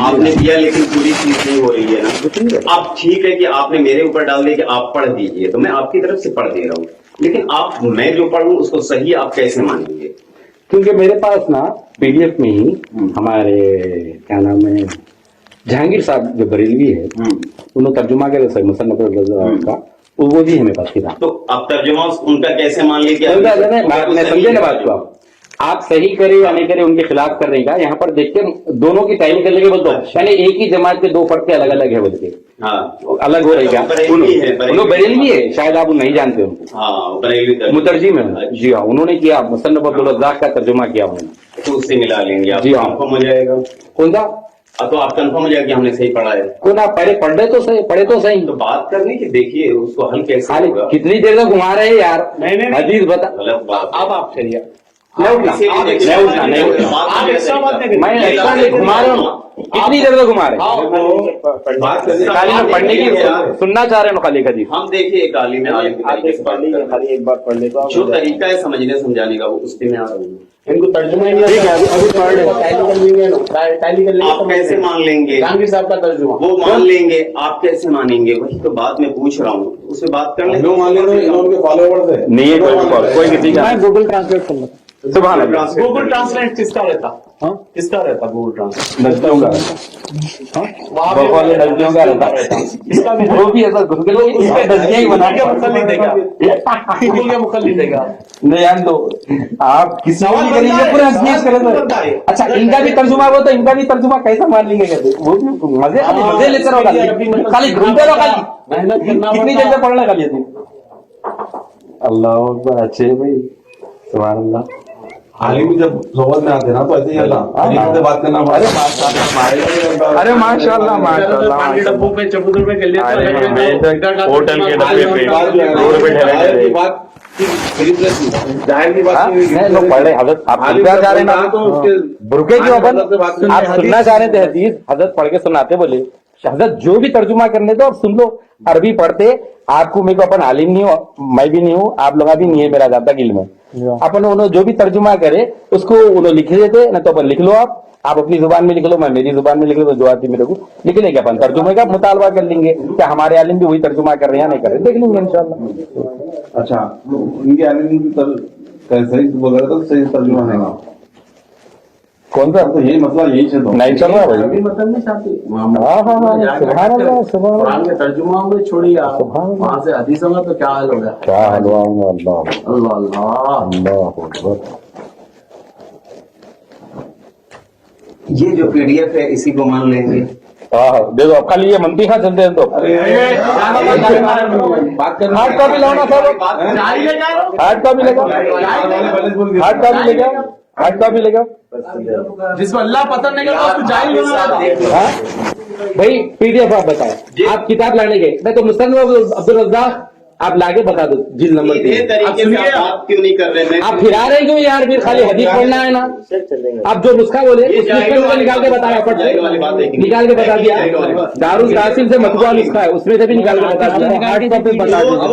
आपने दिया, लेकिन पूरी चीज नहीं हो रही है ना। आप ठीक है कि आपने मेरे ऊपर डाल दिया कि आप पढ़ दीजिए, तो मैं आपकी तरफ से पढ़ दे रहा हूँ, लेकिन आप, मैं जो पढ़ूं उसको सही आप कैसे मानेंगे? क्योंकि मेरे पास ना पीडीएफ में ही हमारे क्या नाम है, जहांगीर साहब जो बरेलवी है, उन्होंने तर्जुमा किया सही मुसन्नफ का, वो भी हमें पता था। तो अब तर्जुमा उनका कैसे मान लीजिए? मैं समझे ना बात को, आप सही करे या नहीं करे उनके खिलाफ करने का, यहाँ पर देखिए दोनों की टाइम करने के बोलते यानी एक ही जमात के दो फर्के अलग अलग है बोल के। हाँ, अलग हो रही क्या? उन्होंने बरेलवी है, शायद आप नहीं जानते उनको। हाँ, बरेलवी मुतरजिम है जी हाँ, उन्होंने किया मुसन्नफ अब्दुल रज़्ज़ाक़ का तर्जुमा किया उन्होंने, तो उससे मिला लेंगे आप, जी हाँ। कंफर्म हो जाएगा। कौन सा? अब तो आप कंफर्म हो जाएगा कि हमने सही पढ़ा है। कौन आप पढ़े पढ़े तो सही। तो बात करनी कि देखिए उसको हल कैसे खाली होगा। कितनी देर तक घुमा रहे हैं यार, नहीं। हदीस बता। गलत बात। अब आप करिए, नहीं उठना, नहीं उठना। आप एक्स्ट्रा बात नहीं मैं करिए। एक्स्ट्रा नहीं घुमा रहा हूँ, कितनी देर तक घुमा रहे हैं? बात करने खाली मैं पढ़ने की सुनना चाह रहे हैं खाली हदीस। हम देखिए एक आलिम आलिम के तरीके से बात कर रहे हैं। खाली एक बार पढ़ ले तो जो तरीका है समझने समझाने का वो उस पे मैं आ रहा हूँ। इनको तर्जुमा ही नहीं ठीक है, अभी पढ़ ले। आप कैसे मान लेंगे? जहांगीर साहब का तर्जुमा वो मान लेंगे, आप कैसे मानेंगे? वही तो बात मैं पूछ रहा हूँ, उससे बात कर लोग मान लेते हैं, उनके फॉलोवर्स है। नहीं है कोई किसी का। मैं गूगल ट्रांसलेट कर लेता सुभान अल्लाह। गूगल ट्रांसलेट किसका रहता? हाँ, किसका रहता गूगल ट्रांसलेट? नजदियों का, बहुत वाले नजदियों का रहता है। इसका भी वो भी ऐसा गूगल उसका नजदिया ही बना क्या मुखल्लिद देगा? गूगल क्या मुखल्लिद देगा? नहीं यार, तो आप किसी को भी करेंगे पूरा हदीस करेंगे। अच्छा, इनका भी तर्जुमा हो तो इनका भी तर्जुमा कैसा मान लेंगे? कहते वो भी मजे लेते रहो, खाली घूमते रहो, खाली मेहनत करना कितनी देर से पढ़ना खाली। अल्लाह अकबर, अच्छे भाई, सुभान अल्लाह। आलिम भी जब सोबत में आते ना तो ऐसे ही आता, आलिम से बात करना। अरे माशाल्लाह, अरे माशाल्लाह माशाल्लाह। पानी डब्बों पे चबूतर पे कर लेते अरे हैं। होटल के डब्बे पे रोड पे ठहरे थे। जाहिर की बात नहीं लोग पढ़ रहे हजरत, आप सुनना चाह रहे हैं ना तो उसके बुरके क्यों अपन? आप सुनना चाह रहे थे हदीस, हजरत पढ़ के सुनाते बोले हजरत जो भी तर्जुमा करने दो और सुन लो। अरबी पढ़ते आपको, मेरे को अपन आलिम नहीं हो, मैं भी नहीं हूँ, आप लोग भी नहीं है मेरा ज्यादा इल्म है। अपन उन्होंने जो भी तर्जुमा करे उसको उन्होंने लिख देते ना, तो अपन लिख लो, आप अपनी जुबान में लिख लो, मैं मेरी जुबान में लिख लो, तो जो आती मेरे को लिख लेंगे अपन, तर्जुमे का मुतालबा कर लेंगे। क्या हमारे आलिम भी वही तर्जुमा कर रहे हैं या नहीं कर रहे, देख लेंगे इंशाल्लाह। अच्छा, उनके आलिम की सही बोल रहा था, सही तर्जुमा नहीं। कौन सा? तो यही मसला यही से तो नहीं चल रहा भाई। अभी मतलब नहीं चाहती। हाँ सुभान अल्लाह, सुभान कुरान के तर्जुमा में छोड़िए आप, सुभान अल्लाह। वहाँ से हदीसों में तो क्या हाल हो गया? क्या हलवा होगा? अल्लाह अल्लाह अल्लाह। अल्लाह अकबर। ये जो पीडीएफ है इसी को मान लेंगे। हाँ देखो, अब कल ये मंदी खा चलते हैं तो बात करना। हार्ड कॉपी लाना सब, हार्ड कॉपी लेगा, हार्ड कॉपी लेगा, हार्ड कॉपी लेगा। जिसको अल्लाह पसंद नहीं करता उसको जाहिल बना देता। हाँ भाई, पीडीएफ आप बताओ, आप किताब लाने गए, मैं तो मुसन्नफ अब्दुल रज़्ज़ाक़ आप लाके बता दो जिस नंबर पे। ये तरीके से आप बात क्यों नहीं कर रहे हैं? आप फिरा रहे क्यों यार? फिर खाली हदीस पढ़ना है ना। आप जो नुस्खा बोले उस नुस्खे को निकाल के बताया, फट से निकाल के बता दिया। दारुल तासील से मतबूआ नुस्खा है, उसमें से भी निकाल के बता दिया। हार्ड कॉपी बता दीजिए।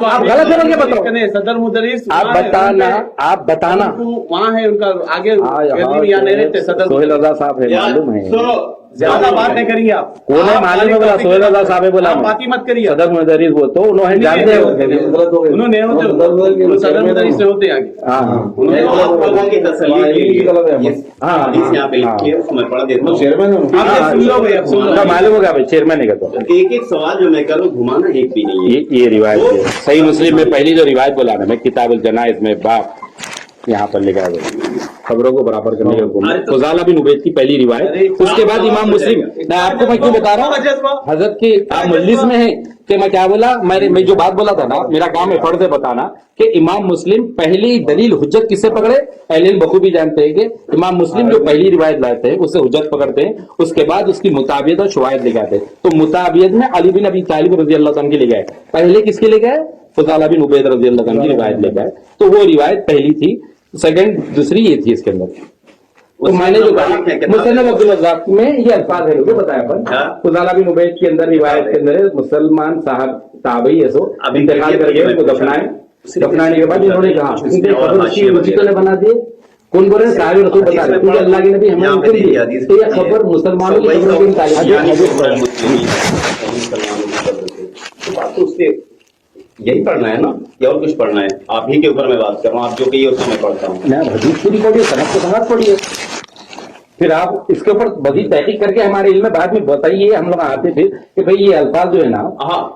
आप गलत करोगे, बताओ। सदर मुदरिस आप बताना, आप बताना। वहाँ है उनका आगे यहाँ नहीं रहते सदर। सोहेल रज़ा साहब है, मालूम है। सुनो, ज्यादा बात नहीं करिए आप। कौन है मालूम है? बोला सोहेल रज़ा साहब है, बोला बाकी मत करिए। सदर मुदरिस वो तो उन्होंने जानते हैं, उन्होंने सदर मुदरिस से होते आगे। हाँ आप लोगों की तसल्ली के लिए हाँ हदीस यहाँ पे लिखी है, मैं पढ़ देता हूँ। चेयरमैन है। आप सुन लो भाई, अब सुन लो। मालूम होगा भाई, चेयरमैन है तो एक एक सवाल जो मैं करूँ घुमाना एक भी नहीं है। ये रिवायत है सही मुस्लिम में पहली जो रिवायत बोला ना, मैं किताबुल जनाइज में बाप यहाँ पर लिखा है, खबरों को बराबर करने का हुक्म। फुज़ाला बिन उबैद की पहली रिवायत, उसके बाद इमाम मुस्लिम। मैं आपको मैं क्यों बता रहा हूँ हजरत की, आप मजलिस में हैं कि मैं क्या बोला, मैं जो बात बोला था ना, मेरा काम है फर्ज है बताना कि इमाम मुस्लिम पहली दलील हुज्जत किससे पकड़े? अहले इल्म बखूबी जानते हैं कि इमाम मुस्लिम जो पहली रिवायत लाते हैं उससे हुज्जत पकड़ते हैं, उसके बाद उसकी मुताबियत और शुवायद ले आते हैं। तो मुताबियत में अली बिन अबी तालिब रज़ी अल्लाह तआला की ले गए, पहले किसके ले गए? फुज़ाला बिन उबैद रज़ी अल्लाह तआला की रिवायत ले गए। तो वो रिवायत पहली थी, सेकंड दूसरी ये थी इसके अंदर। तो मैंने जो कहा मुसन्नफ अब्दुल रज़्ज़ाक़ में ये अल्फाज है, लोगों बताया पर फुज़ाला बिन उबैद के अंदर रिवायत के अंदर मुसलमान साहब ताबई है सो इंतकाल करके उनको दफनाने के बाद इन्होंने कहा मस्जिद ने बना दिए। कौन बोल रहे हैं? साहिब रसूल बता रहे हैं, अल्लाह के नबी हमें हुक्म दिए। तो ये खबर मुसलमानों की खबरों की तारीफ बात तो उससे यही पढ़ना है ना, या और कुछ पढ़ना है? आप ही के ऊपर मैं बात कर रहा हूँ, आप जो कहिए उसको मैं पढ़ता हूँ। हदीस पूरी पढ़िए, सनद को सनद पढ़िए। फिर आप इसके ऊपर बड़ी तहकीक करके हमारे इल्म में बाद में बताइए, हम लोग आते थे कि भाई ये अल्फाज जो है ना,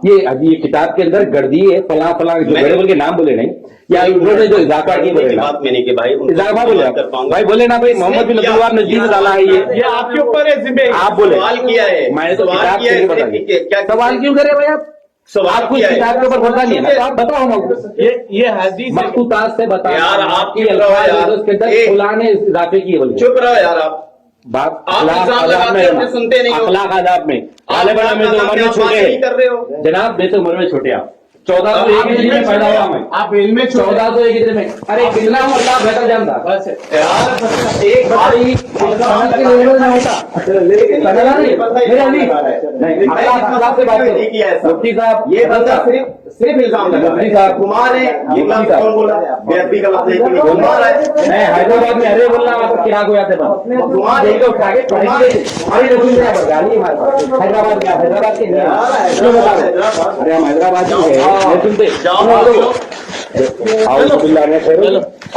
ये अभी ये किताब के अंदर गर्दी है, फला फला जो बड़े बड़े के नाम बोले नहीं, या उन्होंने जो इजाफा किए बोले ना, बात मैंने की भाई इजाफा बोले भाई, बोले ना भाई मोहम्मद बिन अब्दुल वहाब नजदीक में डाला है ये आपके ऊपर है जिम्मे। आप बोले, सवाल किया है, मैंने तो सवाल किताब किया से नहीं है, बता क्या सवाल क्यों करे भाई आप? सवाल आपको किया है। किताब के ऊपर भरोसा नहीं है ना, तो आप बताओ हमको ये हदीस है। मखतूतात से बताओ यार, आप आपकी चुप रहो अल्फाज यार। है, उसके अंदर एक- फलां ने इजाफे किए बोले चुप रहो यार आप बात आप अखलाक इल्जाम आदाब लगाते में हो, है ना, फिर सुनते नहीं हो। अखलाक आदाब में आले बड़ा में तो उम्र में आप छोटे बात नहीं कर रहे हो। हैं जनाब, मैं तो उम्र में छोटे आप 1401 हिजरी में पैदा हुआ मैं, आप इल्म में 1401 हिजरी में, अरे कितना हूँ अल्लाह बेहतर जानता। बस यार एक बात भाई समझ के लेवल में होता समझा नहीं मेरे अली नहीं अखलाक से बात करो नहीं किया ऐसा। मुफ्ती साहब ये बंदा सिर्फ इल्जाम लगा मुफ्ती साहब कुमार है, ये मुफ्ती लफ्ज साहब। कौन बोला? बेअदबी का लफ्ज है कि नहीं? कुमार है। मैं हैदराबाद में अरे बोलना आप किराक हो जाते कुमार देख उठा के हमारी रसूल से आप गाली हमारे पास हैदराबाद में, हैदराबाद के नहीं हैं। क्यों बता रहे? अरे हम हैदराबाद में हैं, नहीं सुनते आउज़ुबिल्लाह में खैर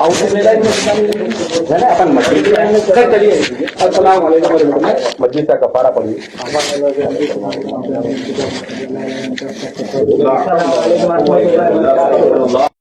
आउज़ुबिल्लाह में है ना, अपन मस्जिद में सर चलिए अस्सलाम वालेकुम वरहमतुल्लाह, मस्जिद का कफारा पढ़िए। अल्लाह